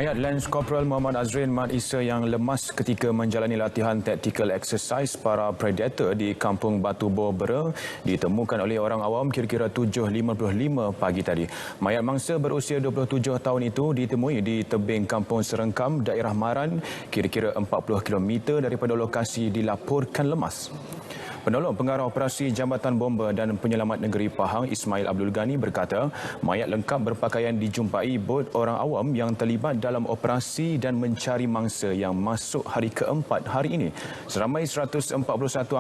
Speaker 1: Mayat Lance Corporal Muhammad Azrin Mat Isa yang lemas ketika menjalani latihan tactical exercise para predator di Kampung Batu Bor Bera ditemukan oleh orang awam kira-kira 7.55 pagi tadi. Mayat mangsa berusia 27 tahun itu ditemui di tebing Kampung Serengkam, daerah Maran, kira-kira 40 km daripada lokasi dilaporkan lemas. Penolong Pengarah Operasi Jambatan Bomba dan Penyelamat Negeri Pahang Ismail Abdul Ghani berkata, mayat lengkap berpakaian dijumpai bot orang awam yang terlibat dalam operasi dan mencari mangsa yang masuk hari keempat hari ini. Seramai 141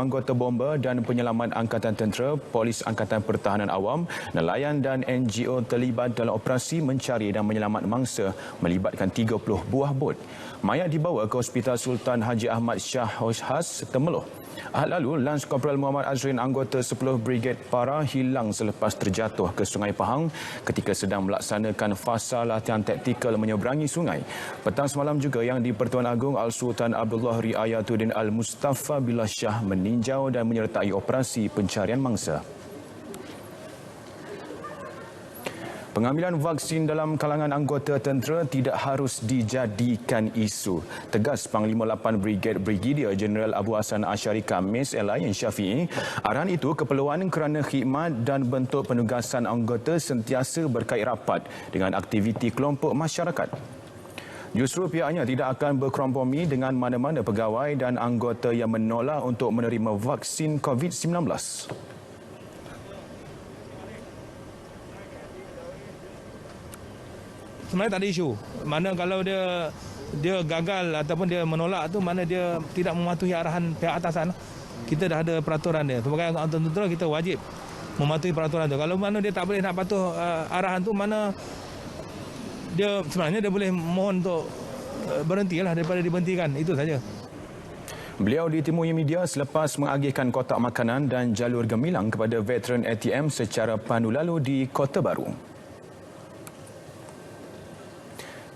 Speaker 1: anggota bomba dan penyelamat Angkatan Tentera, Polis Angkatan Pertahanan Awam, nelayan dan NGO terlibat dalam operasi mencari dan menyelamat mangsa melibatkan 30 buah bot. Mayat dibawa ke Hospital Sultan Haji Ahmad Shah Khas Temeloh. Ahad lalu, Lance Corporal Muhammad Azrin anggota 10 Brigade Para hilang selepas terjatuh ke Sungai Pahang ketika sedang melaksanakan fasa latihan taktikal menyeberangi sungai. Petang semalam juga yang di Pertuan Agong Al-Sultan Abdullah Riayatuddin Al-Mustafa Billah Shah meninjau dan menyertai operasi pencarian mangsa. Pengambilan vaksin dalam kalangan anggota tentera tidak harus dijadikan isu. Tegas Panglima 8 Brigade Brigadier Jeneral Abu Hassan Asyari Khamis Elian Syafi'i. Arahan itu keperluan kerana khidmat dan bentuk penugasan anggota sentiasa berkait rapat dengan aktiviti kelompok masyarakat. Justru pihaknya tidak akan berkompromi dengan mana-mana pegawai dan anggota yang menolak untuk menerima vaksin COVID-19.
Speaker 11: Sebenarnya tak ada isu. Mana kalau dia gagal ataupun dia menolak tu, mana dia tidak mematuhi arahan pihak atasan. Kita dah ada peraturan dia. Sebagai anggota tentera kita wajib mematuhi peraturan tu. Kalau mana dia tak boleh nak patuh arahan tu, mana dia sebenarnya dia boleh mohon untuk berhentilah daripada diberhentikan. Itu saja.
Speaker 1: Beliau ditemui media selepas mengagihkan kotak makanan dan jalur gemilang kepada veteran ATM secara pandu lalu di Kota Baru.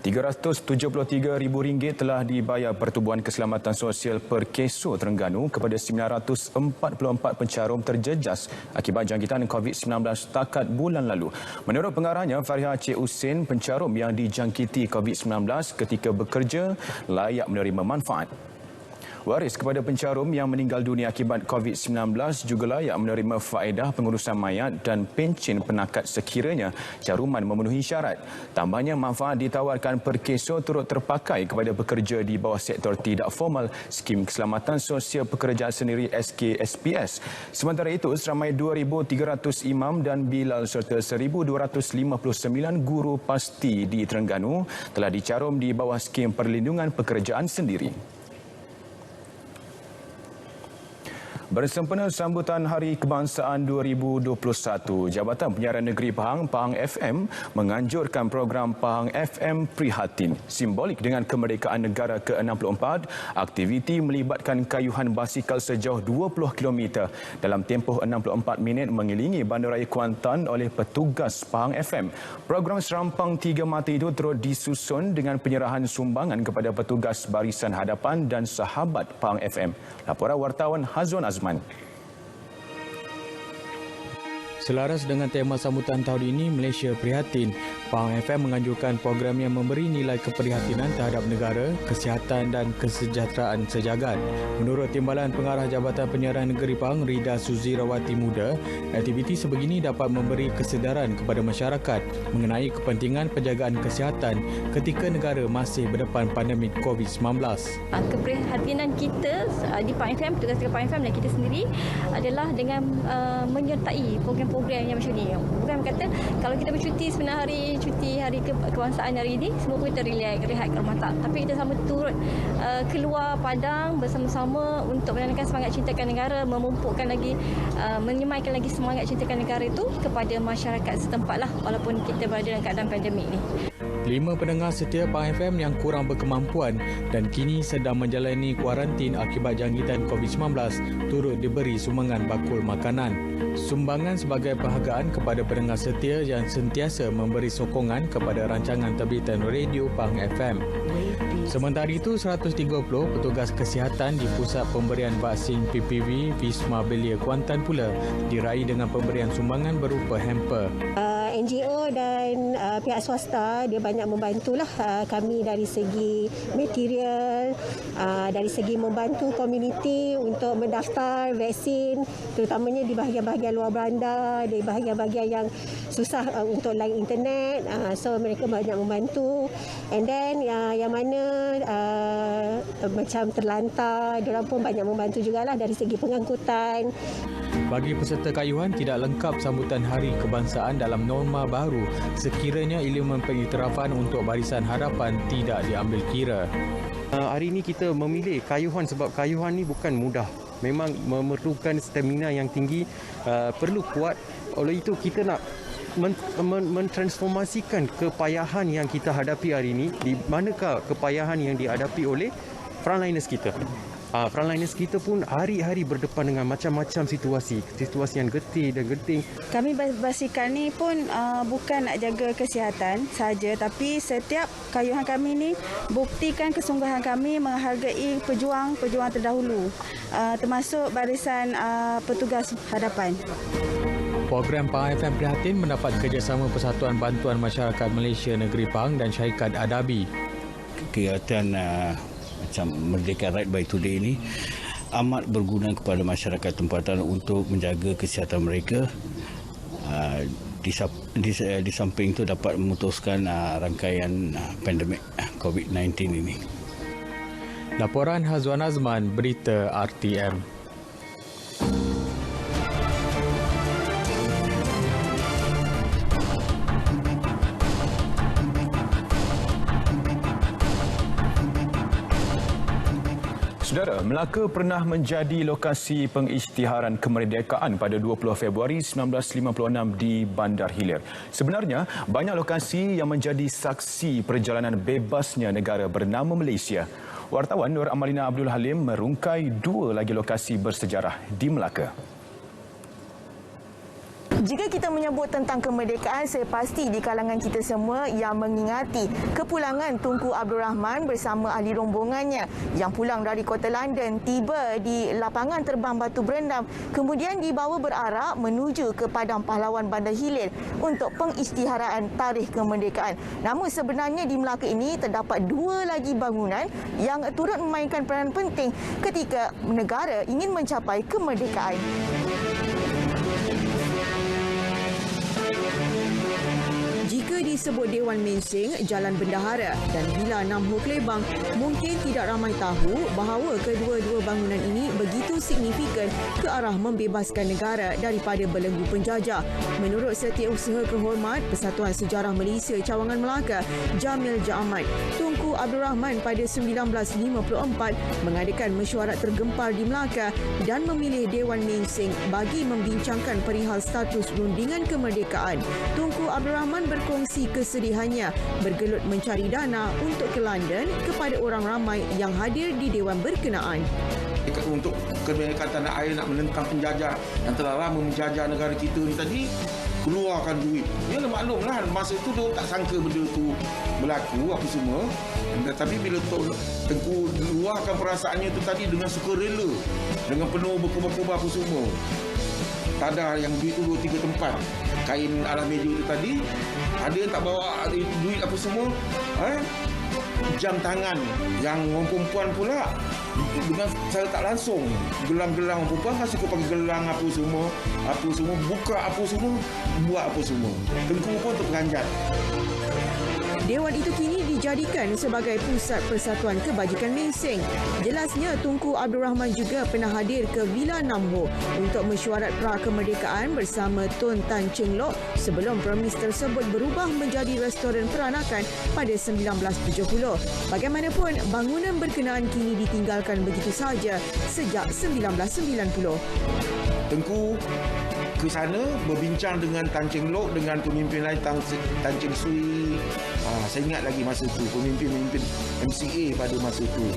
Speaker 1: RM373,000 telah dibayar Pertubuhan Keselamatan Sosial Perkeso Terengganu kepada 944 pencarum terjejas akibat jangkitan COVID-19 setakat bulan lalu. Menurut pengarahnya Fariha Cik Husin, pencarum yang dijangkiti COVID-19 ketika bekerja layak menerima manfaat. Waris kepada pencarum yang meninggal dunia akibat COVID-19 juga layak menerima faedah pengurusan mayat dan pencen penakat sekiranya caruman memenuhi syarat. Tambahnya, manfaat ditawarkan Perkeso turut terpakai kepada pekerja di bawah sektor tidak formal Skim Keselamatan Sosial Pekerjaan Sendiri SKSPS. Sementara itu, seramai 2,300 imam dan bilal serta 1,259 guru pasti di Terengganu telah dicarum di bawah Skim Perlindungan Pekerjaan Sendiri. Bersempena sambutan Hari Kebangsaan 2021, Jabatan Penyiaran Negeri Pahang, Pahang FM, menganjurkan program Pahang FM Prihatin. Simbolik dengan kemerdekaan negara ke-64, aktiviti melibatkan kayuhan basikal sejauh 20 km dalam tempoh 64 minit mengilingi Bandaraya Kuantan oleh petugas Pahang FM. Program serampang 3 mata itu turut disusun dengan penyerahan sumbangan kepada petugas barisan hadapan dan sahabat Pahang FM. Laporan wartawan Hazwan Azman.
Speaker 5: Selaras dengan tema sambutan tahun ini, Malaysia Prihatin, Pahang FM menganjurkan program yang memberi nilai keprihatinan terhadap negara, kesihatan dan kesejahteraan sejagat. Menurut Timbalan Pengarah Jabatan Penyiaran Negeri Pahang, Rida Suzirawati Muda, aktiviti sebegini dapat memberi kesedaran kepada masyarakat mengenai kepentingan penjagaan kesihatan ketika negara masih berdepan pandemik COVID-19.
Speaker 12: Keprihatinan kita di Pahang FM, tugas Pahang FM dan kita sendiri adalah dengan menyertai program yang macam ni. Program kata kalau kita bercuti sebenarnya cuti hari kebangsaan hari ini, semua kita rehat kat rumah tak. Tapi kita sama turut keluar padang bersama-sama untuk menanamkan semangat cintakan negara, memupukkan lagi, menyemaikan lagi semangat cintakan negara itu kepada masyarakat setempat lah, walaupun kita berada dalam keadaan pandemik ni.
Speaker 5: 5 pendengar setia Pahang FM yang kurang berkemampuan dan kini sedang menjalani kuarantin akibat jangkitan COVID-19 turut diberi sumbangan bakul makanan. Sumbangan sebagai penghargaan kepada pendengar setia yang sentiasa memberi sokongan kepada rancangan terbitan radio Pahang FM. Sementara itu, 130 petugas kesihatan di Pusat Pemberian Vaksin PPV Wisma Belia Kuantan pula diraih dengan pemberian sumbangan berupa hamper.
Speaker 3: NGO dan pihak swasta dia banyak membantulah kami dari segi material, dari segi membantu komuniti untuk mendaftar vaksin, terutamanya di bahagian-bahagian luar bandar, di bahagian-bahagian yang susah untuk line internet. So mereka banyak membantu. And then yang mana macam terlantar, diorang pun banyak membantu jugalah dari segi pengangkutan.
Speaker 5: Bagi peserta kayuhan, tidak lengkap sambutan Hari Kebangsaan dalam norma baru sekiranya elemen pengiktirafan untuk Barisan Harapan tidak diambil kira.
Speaker 13: Hari ini kita memilih kayuhan sebab kayuhan ni bukan mudah. Memang memerlukan stamina yang tinggi, perlu kuat. Oleh itu kita nak mentransformasikan kepayahan yang kita hadapi hari ini. Di manakah kepayahan yang dihadapi oleh frontliners kita? Frontliners kita pun hari-hari berdepan dengan macam-macam situasi yang getih dan genting.
Speaker 14: Kami basikal ni pun bukan nak jaga kesihatan saja, tapi setiap kayuhan kami ni buktikan kesungguhan kami menghargai pejuang-pejuang terdahulu, termasuk barisan petugas hadapan.
Speaker 5: Program Pahang FM Prihatin mendapat kerjasama Persatuan Bantuan Masyarakat Malaysia Negeri Pahang dan syarikat Adabi.
Speaker 16: Kegiatan macam Merdeka Right by Today ini amat berguna kepada masyarakat tempatan untuk menjaga kesihatan mereka. Di samping itu dapat memutuskan rangkaian pandemik COVID-19 ini.
Speaker 5: Laporan Hazwan Azman, Berita RTM.
Speaker 1: Saudara, Melaka pernah menjadi lokasi pengisytiharan kemerdekaan pada 20 Februari 1956 di Bandar Hilir. Sebenarnya, banyak lokasi yang menjadi saksi perjalanan bebasnya negara bernama Malaysia. Wartawan Nur Amalina Abdul Halim merungkai 2 lagi lokasi bersejarah di Melaka.
Speaker 25: Jika kita menyebut tentang kemerdekaan, saya pasti di kalangan kita semua yang mengingati kepulangan Tunku Abdul Rahman bersama ahli rombongannya yang pulang dari kota London, tiba di lapangan terbang Batu Berendam, kemudian dibawa berarak menuju ke Padang Pahlawan Bandar Hilir untuk pengisytiharaan tarikh kemerdekaan. Namun sebenarnya di Melaka ini terdapat 2 lagi bangunan yang turut memainkan peranan penting ketika negara ingin mencapai kemerdekaan. Jika disebut Dewan Mengsing, Jalan Bendahara dan Villa 6 Ho Klebang, mungkin tidak ramai tahu bahawa kedua-dua bangunan ini begitu signifikan ke arah membebaskan negara daripada belenggu penjajah. Menurut Setiausaha Kehormat Persatuan Sejarah Malaysia Cawangan Melaka, Jamil Jaamat, Tunku Abdul Rahman pada 1954 mengadakan mesyuarat tergempar di Melaka dan memilih Dewan Mengsing bagi membincangkan perihal status rundingan kemerdekaan. Tunku Abdul Rahman berkongsi kesedihannya bergelut mencari dana untuk ke London kepada orang ramai yang hadir di Dewan berkenaan.
Speaker 26: Untuk kemerdekaan tanah air nak menentang penjajah yang telah lama menjajah negara kita ni tadi, keluarkan duit. Ya maklumlah masa tu dia tak sangka benda tu berlaku apa semua. Tapi bila Tengku luahkan perasaannya tu tadi dengan sukarela, dengan penuh berkobar-kobar apa semua. Tadar yang duit tu 2-3 tempat. Kain alas meja tu tadi, ada yang tak bawa duit apa semua. Jam tangan yang orang perempuan pula dengan cara tak langsung, gelang-gelang orang perempuan kan suka pakai gelang apa semua, buka apa semua, buat apa semua. Tengku pun terperanjat.
Speaker 25: Dewan itu kini dijadikan sebagai pusat Persatuan Kebajikan Mengsing. Jelasnya Tunku Abdul Rahman juga pernah hadir ke Villa 6 Ho untuk mesyuarat pra-kemerdekaan bersama Tun Tan Cheng Lock sebelum premis tersebut berubah menjadi restoran peranakan pada 1970. Bagaimanapun, bangunan berkenaan kini ditinggalkan begitu saja sejak 1990.
Speaker 26: Tengku ke sana berbincang dengan Tan Cheng Lock, dengan pemimpin lain Tan Cheng Sui. Saya ingat lagi masa itu pemimpin MCA pada masa itu.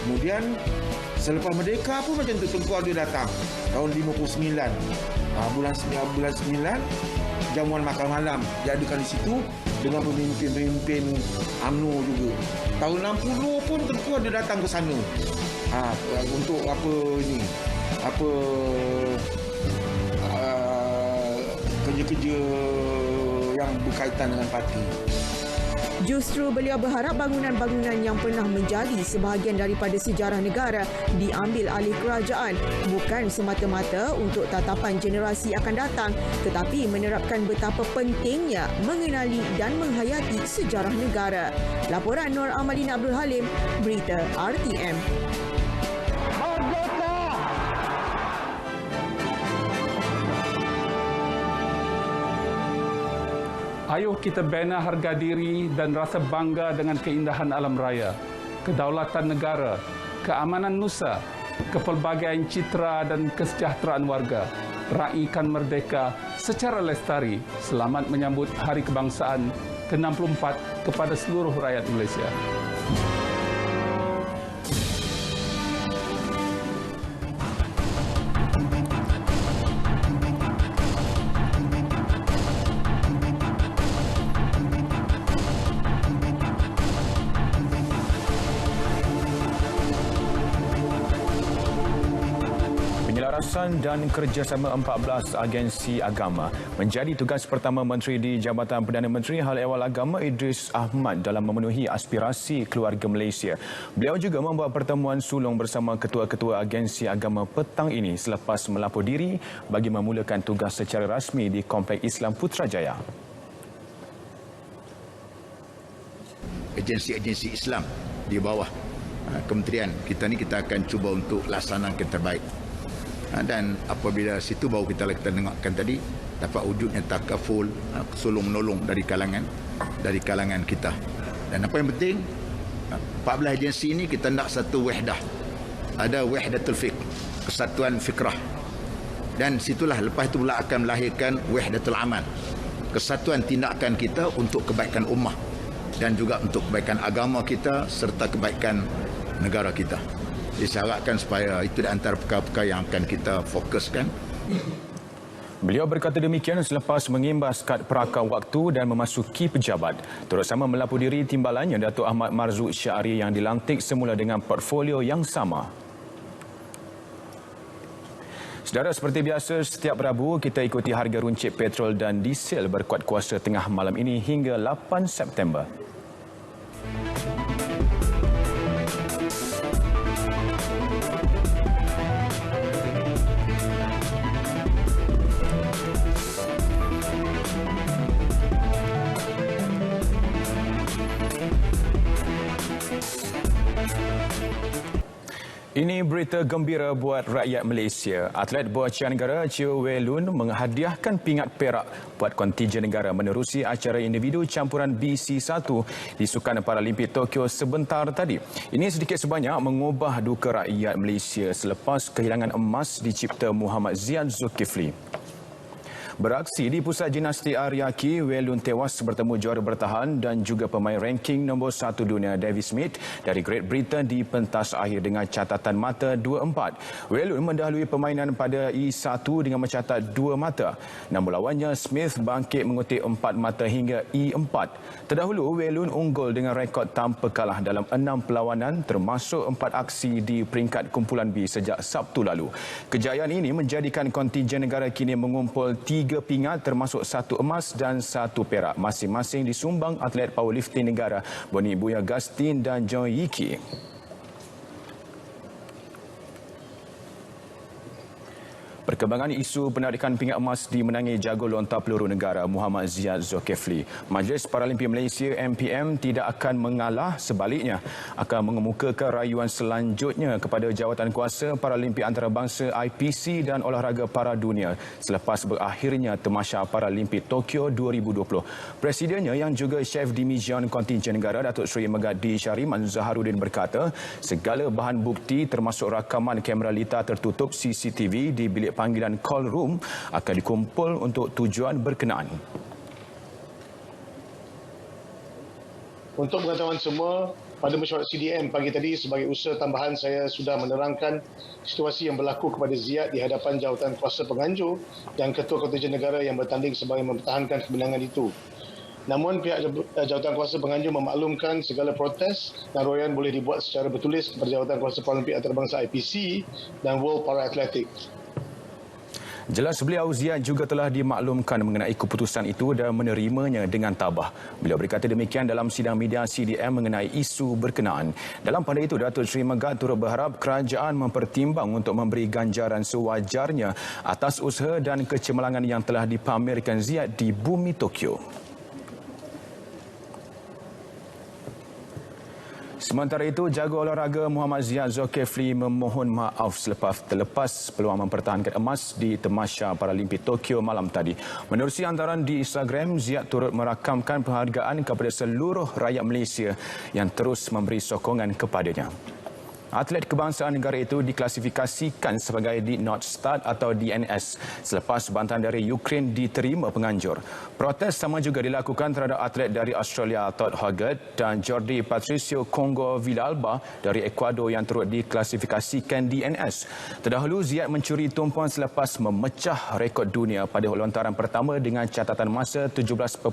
Speaker 26: Kemudian selepas merdeka pun macam tu, Tengku dia datang tahun 59. Bulan 9 jamuan makan malam diadakan di situ dengan pemimpin UMNO juga. Tahun 60 pun Tengku dia datang ke sana. Untuk kerja-kerja berkaitan dengan parti.
Speaker 25: Justru beliau berharap bangunan-bangunan yang pernah menjadi sebahagian daripada sejarah negara diambil alih kerajaan bukan semata-mata untuk tatapan generasi akan datang tetapi menerapkan betapa pentingnya mengenali dan menghayati sejarah negara. Laporan Nur Amalina Abdul Halim, Berita RTM.
Speaker 4: Ayuh kita bina harga diri dan rasa bangga dengan keindahan alam raya, kedaulatan negara, keamanan nusa, kepelbagaian citra dan kesejahteraan warga. Raikan merdeka secara lestari. Selamat menyambut Hari Kebangsaan ke-64 kepada seluruh rakyat Malaysia.
Speaker 1: Penyelarasan dan kerjasama 14 agensi agama menjadi tugas pertama Menteri di Jabatan Perdana Menteri Hal Ehwal Agama Idris Ahmad dalam memenuhi aspirasi keluarga Malaysia. Beliau juga membuat pertemuan sulung bersama ketua-ketua agensi agama petang ini selepas melapor diri bagi memulakan tugas secara rasmi di Kompleks Islam Putrajaya.
Speaker 15: Agensi-agensi Islam di bawah kementerian kita ni kita akan cuba untuk laksanakan terbaik. Dan apabila situ baru kita tengokkan tadi dapat wujudnya takaful, sulung menolong dari kalangan kita. Dan apa yang penting 14 agensi ini kita nak satu wahdah. Ada wahdatul fiqh, kesatuan fikrah. Dan situlah lepas itu pula akan melahirkan wahdatul amal, kesatuan tindakan kita untuk kebaikan ummah dan juga untuk kebaikan agama kita serta kebaikan negara kita. Jadi saya harapkan supaya itu di antara perkara-perkara yang akan kita fokuskan.
Speaker 1: Beliau berkata demikian selepas mengimbas kad perakar waktu dan memasuki pejabat. Turut sama melapor diri timbalannya Datuk Ahmad Marzuq Syari yang dilantik semula dengan portfolio yang sama. Saudara, seperti biasa setiap Rabu kita ikuti harga runcit petrol dan diesel berkuat kuasa tengah malam ini hingga 8 September. Ini berita gembira buat rakyat Malaysia. Atlet bocah negara Cheo Wei Lun menghadiahkan pingat perak buat kontijen negara menerusi acara individu campuran BC1 di Sukan Paralimpik Tokyo sebentar tadi. Ini sedikit sebanyak mengubah duka rakyat Malaysia selepas kehilangan emas dicipta Muhammad Ziyad Zulkifli. Beraksi di pusat Gimnastik Aryaki, Wei Lun tewas bertemu juara bertahan dan juga pemain ranking nombor 1 dunia David Smith dari Great Britain di pentas akhir dengan catatan mata 2-4. Wei Lun mendahului permainan pada E1 dengan mencatat 2 mata. Namun lawannya Smith bangkit mengutip 4 mata hingga E4. Terdahulu Wei Lun unggul dengan rekod tanpa kalah dalam 6 perlawanan termasuk 4 aksi di peringkat kumpulan B sejak Sabtu lalu. Kejayaan ini menjadikan kontingen negara kini mengumpul 3 pingat termasuk 1 emas dan 1 perak. Masing-masing disumbang atlet powerlifting negara Boni Buya Gastin dan John Yiki. Perkembangan isu penarikan pingat emas dimenangi jago lontar peluru negara Muhammad Ziyad Zulkifli. Majlis Paralimpik Malaysia MPM tidak akan mengalah, sebaliknya akan mengemukakan rayuan selanjutnya kepada jawatan kuasa Paralimpik Antarabangsa IPC dan olahraga para dunia selepas berakhirnya Tamasya Paralimpik Tokyo 2020. Presidennya yang juga Chef Division Kontingen Negara Datuk Seri Megadi Syariman Zaharuddin berkata segala bahan bukti termasuk rakaman kamera litar tertutup CCTV di bilik panggilan call room akan dikumpul untuk tujuan berkenaan.
Speaker 17: Untuk pengetahuan semua, pada mesyuarat CDM pagi tadi sebagai usaha tambahan saya sudah menerangkan situasi yang berlaku kepada Ziyad di hadapan jawatan kuasa penganjur dan ketua kontingen negara yang bertanding sebagai mempertahankan kemenangan itu. Namun pihak jawatan kuasa penganjur memaklumkan segala protes dan royan boleh dibuat secara bertulis kepada jawatan kuasa Paralimpik Antarabangsa IPC dan World Para Athletics.
Speaker 1: Jelas beliau, Ziyad juga telah dimaklumkan mengenai keputusan itu dan menerimanya dengan tabah. Beliau berkata demikian dalam sidang media CDM mengenai isu berkenaan. Dalam pada itu, Datuk Seri Megat turut berharap kerajaan mempertimbang untuk memberi ganjaran sewajarnya atas usaha dan kecemerlangan yang telah dipamerkan Ziyad di bumi Tokyo. Sementara itu, jago olahraga Muhammad Ziyad Zulkifli memohon maaf selepas terlepas peluang mempertahankan emas di Tamasya Paralimpik Tokyo malam tadi. Menerusi hantaran di Instagram, Ziyad turut merakamkan penghargaan kepada seluruh rakyat Malaysia yang terus memberi sokongan kepadanya. Atlet kebangsaan negara itu diklasifikasikan sebagai Did Not Start atau DNS selepas bantahan dari Ukraine diterima penganjur. Protes sama juga dilakukan terhadap atlet dari Australia Todd Hoggett dan Jordi Patricio Congo Villalba dari Ecuador yang turut diklasifikasikan DNS. Terdahulu, Ziyad mencuri tumpuan selepas memecah rekod dunia pada lontaran pertama dengan catatan masa 17.31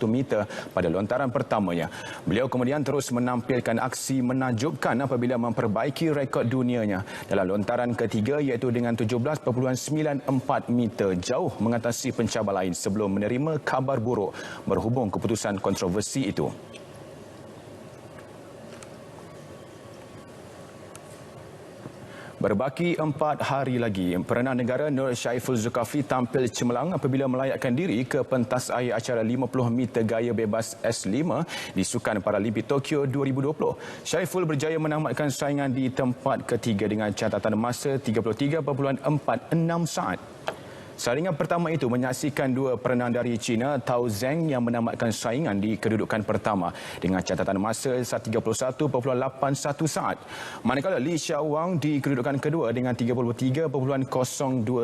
Speaker 1: meter pada lontaran pertamanya. Beliau kemudian terus menampilkan aksi menakjubkan apabila memperbaiki rekod dunianya dalam lontaran ketiga iaitu dengan 17.94 meter, jauh mengatasi pencabar lain sebelum menerima kabar buruk berhubung keputusan kontroversi itu. Berbaki 4 hari lagi, perenang negara Nur Syaiful Zulkifli tampil cemerlang apabila melayakkan diri ke pentas akhir acara 50 meter gaya bebas S5 di Sukan Paralimpik Tokyo 2020. Syaiful berjaya menamatkan saingan di tempat ketiga dengan catatan masa 33.46 saat. Saringan pertama itu menyaksikan dua perenang dari China, Tao Zheng yang menamatkan saingan di kedudukan pertama dengan catatan masa 31.81 saat. Manakala Li Xiaowang di kedudukan kedua dengan 33.02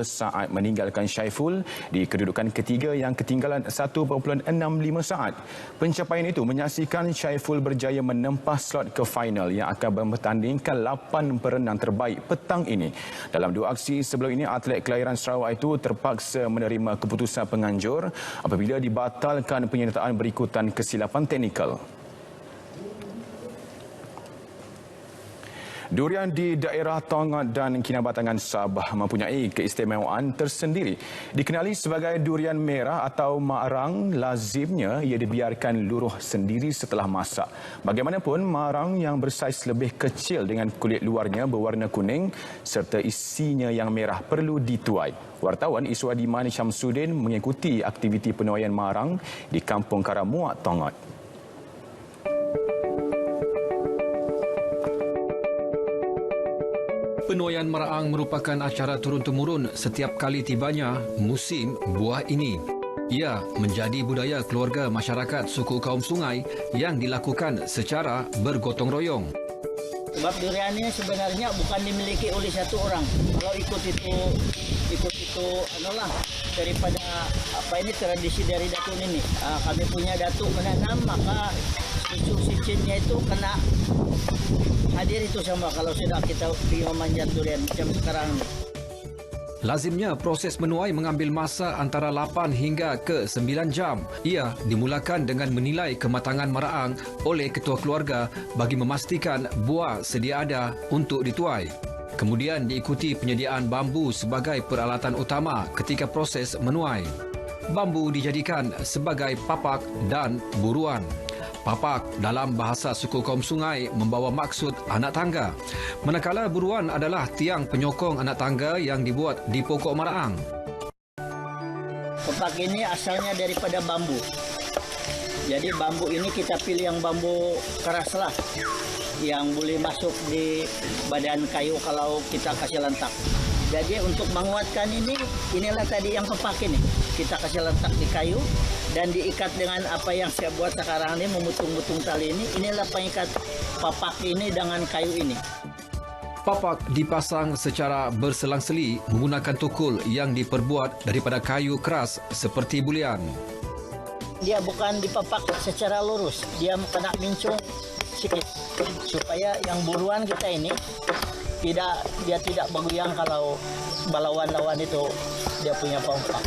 Speaker 1: saat meninggalkan Syaiful di kedudukan ketiga yang ketinggalan 1.65 saat. Pencapaian itu menyaksikan Syaiful berjaya menempah slot ke final yang akan mempertandingkan 8 perenang terbaik petang ini. Dalam dua aksi sebelum ini, atlet kelahiran Sarawak itu terpaksa menerima keputusan penganjur apabila dibatalkan penyertaan berikutan kesilapan teknikal. Durian di daerah Tongat dan Kinabatangan Sabah mempunyai keistimewaan tersendiri. Dikenali sebagai durian merah atau marang, lazimnya ia dibiarkan luruh sendiri setelah masak. Bagaimanapun, marang yang bersaiz lebih kecil dengan kulit luarnya berwarna kuning serta isinya yang merah perlu dituai. Wartawan Iswadi Mani Syamsuddin mengikuti aktiviti penuaian marang di Kampung Karamuak, Tongat.
Speaker 7: Penuaian maraang merupakan acara turun-temurun setiap kali tibanya musim buah ini. Ia menjadi budaya keluarga masyarakat suku kaum Sungai yang dilakukan secara bergotong royong.
Speaker 18: Sebab durian ini sebenarnya bukan dimiliki oleh satu orang. Kalau ikut itu anulah daripada apa ini tradisi dari datuk ini. Kami punya datuk menanam, maka susu sicinnya itu kena hadir itu sama kalau sudah kita pergi memanjat durian macam sekarang ini.
Speaker 7: Lazimnya proses menuai mengambil masa antara 8 hingga ke 9 jam. Ia dimulakan dengan menilai kematangan maraang oleh ketua keluarga bagi memastikan buah sedia ada untuk dituai. Kemudian diikuti penyediaan bambu sebagai peralatan utama ketika proses menuai. Bambu dijadikan sebagai papak dan buruan. Papak dalam bahasa suku kaum Sungai membawa maksud anak tangga. Manakala buruan adalah tiang penyokong anak tangga yang dibuat di pokok maraang.
Speaker 18: Papak ini asalnya daripada bambu. Jadi bambu ini kita pilih yang bambu keras lah, yang boleh masuk di badan kayu kalau kita kasih lentak. Jadi untuk menguatkan ini, inilah tadi yang papak ini. Kita kasih letak di kayu dan diikat dengan apa yang saya buat sekarang ini, memutung-mutung tali ini. Inilah pengikat papak ini dengan kayu ini.
Speaker 7: Papak dipasang secara berselang-seli menggunakan tukul yang diperbuat daripada kayu keras seperti bulian.
Speaker 18: Dia bukan dipapak secara lurus, dia kena mincung sikit supaya yang buruan kita ini dia tidak bergoyang kalau balawan-lawan itu dia punya pompa.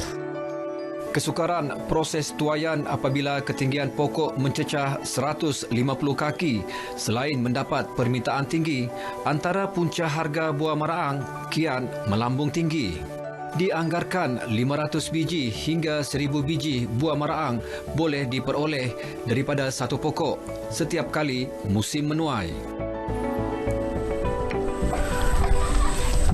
Speaker 7: Kesukaran proses tuaian apabila ketinggian pokok mencecah 150 kaki selain mendapat permintaan tinggi, antara punca harga buah maraang kian melambung tinggi. dianggarkan 500 biji hingga 1000 biji buah maraang boleh diperoleh daripada satu pokok setiap kali musim menuai.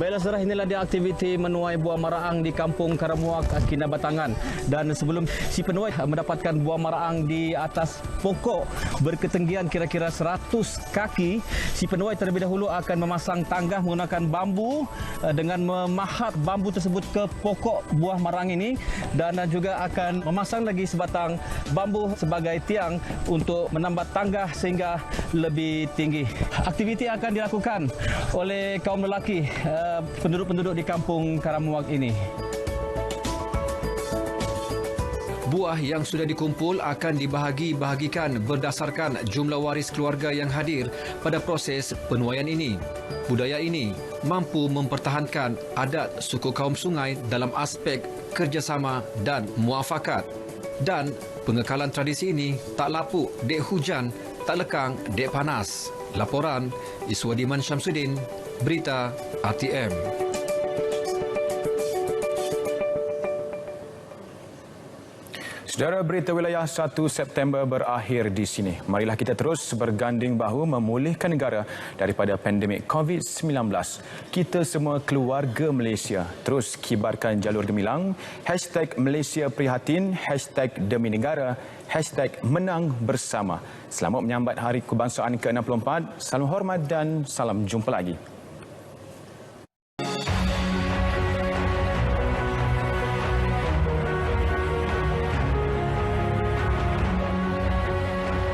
Speaker 2: Baiklah saudara, inilah dia aktiviti menuai buah maraang di Kampung Karamuak, Kinabatangan. Dan sebelum si penuai mendapatkan buah maraang di atas pokok berketinggian kira-kira 100 kaki, si penuai terlebih dahulu akan memasang tanggah menggunakan bambu dengan memahat bambu tersebut ke pokok buah maraang ini, dan juga akan memasang lagi sebatang bambu sebagai tiang untuk menambah tanggah sehingga lebih tinggi. Aktiviti akan dilakukan oleh kaum lelaki penduduk-penduduk di Kampung Karamuak ini.
Speaker 7: Buah yang sudah dikumpul akan dibahagi-bahagikan berdasarkan jumlah waris keluarga yang hadir pada proses penuaian ini. Budaya ini mampu mempertahankan adat suku kaum sungai dalam aspek kerjasama dan muafakat. Dan pengekalan tradisi ini tak lapuk dek hujan, tak lekang dek panas. Laporan Iswadiman Syamsuddin, Berita RTM.
Speaker 1: Saudara, berita wilayah 1 September berakhir di sini. Marilah kita terus berganding bahu memulihkan negara daripada pandemik COVID-19. Kita semua keluarga Malaysia terus kibarkan jalur gemilang. #MalaysiaPrihatin, #Demi Negara, #Menang Bersama. Selamat menyambat Hari Kebangsaan ke-64. Salam hormat dan salam jumpa lagi.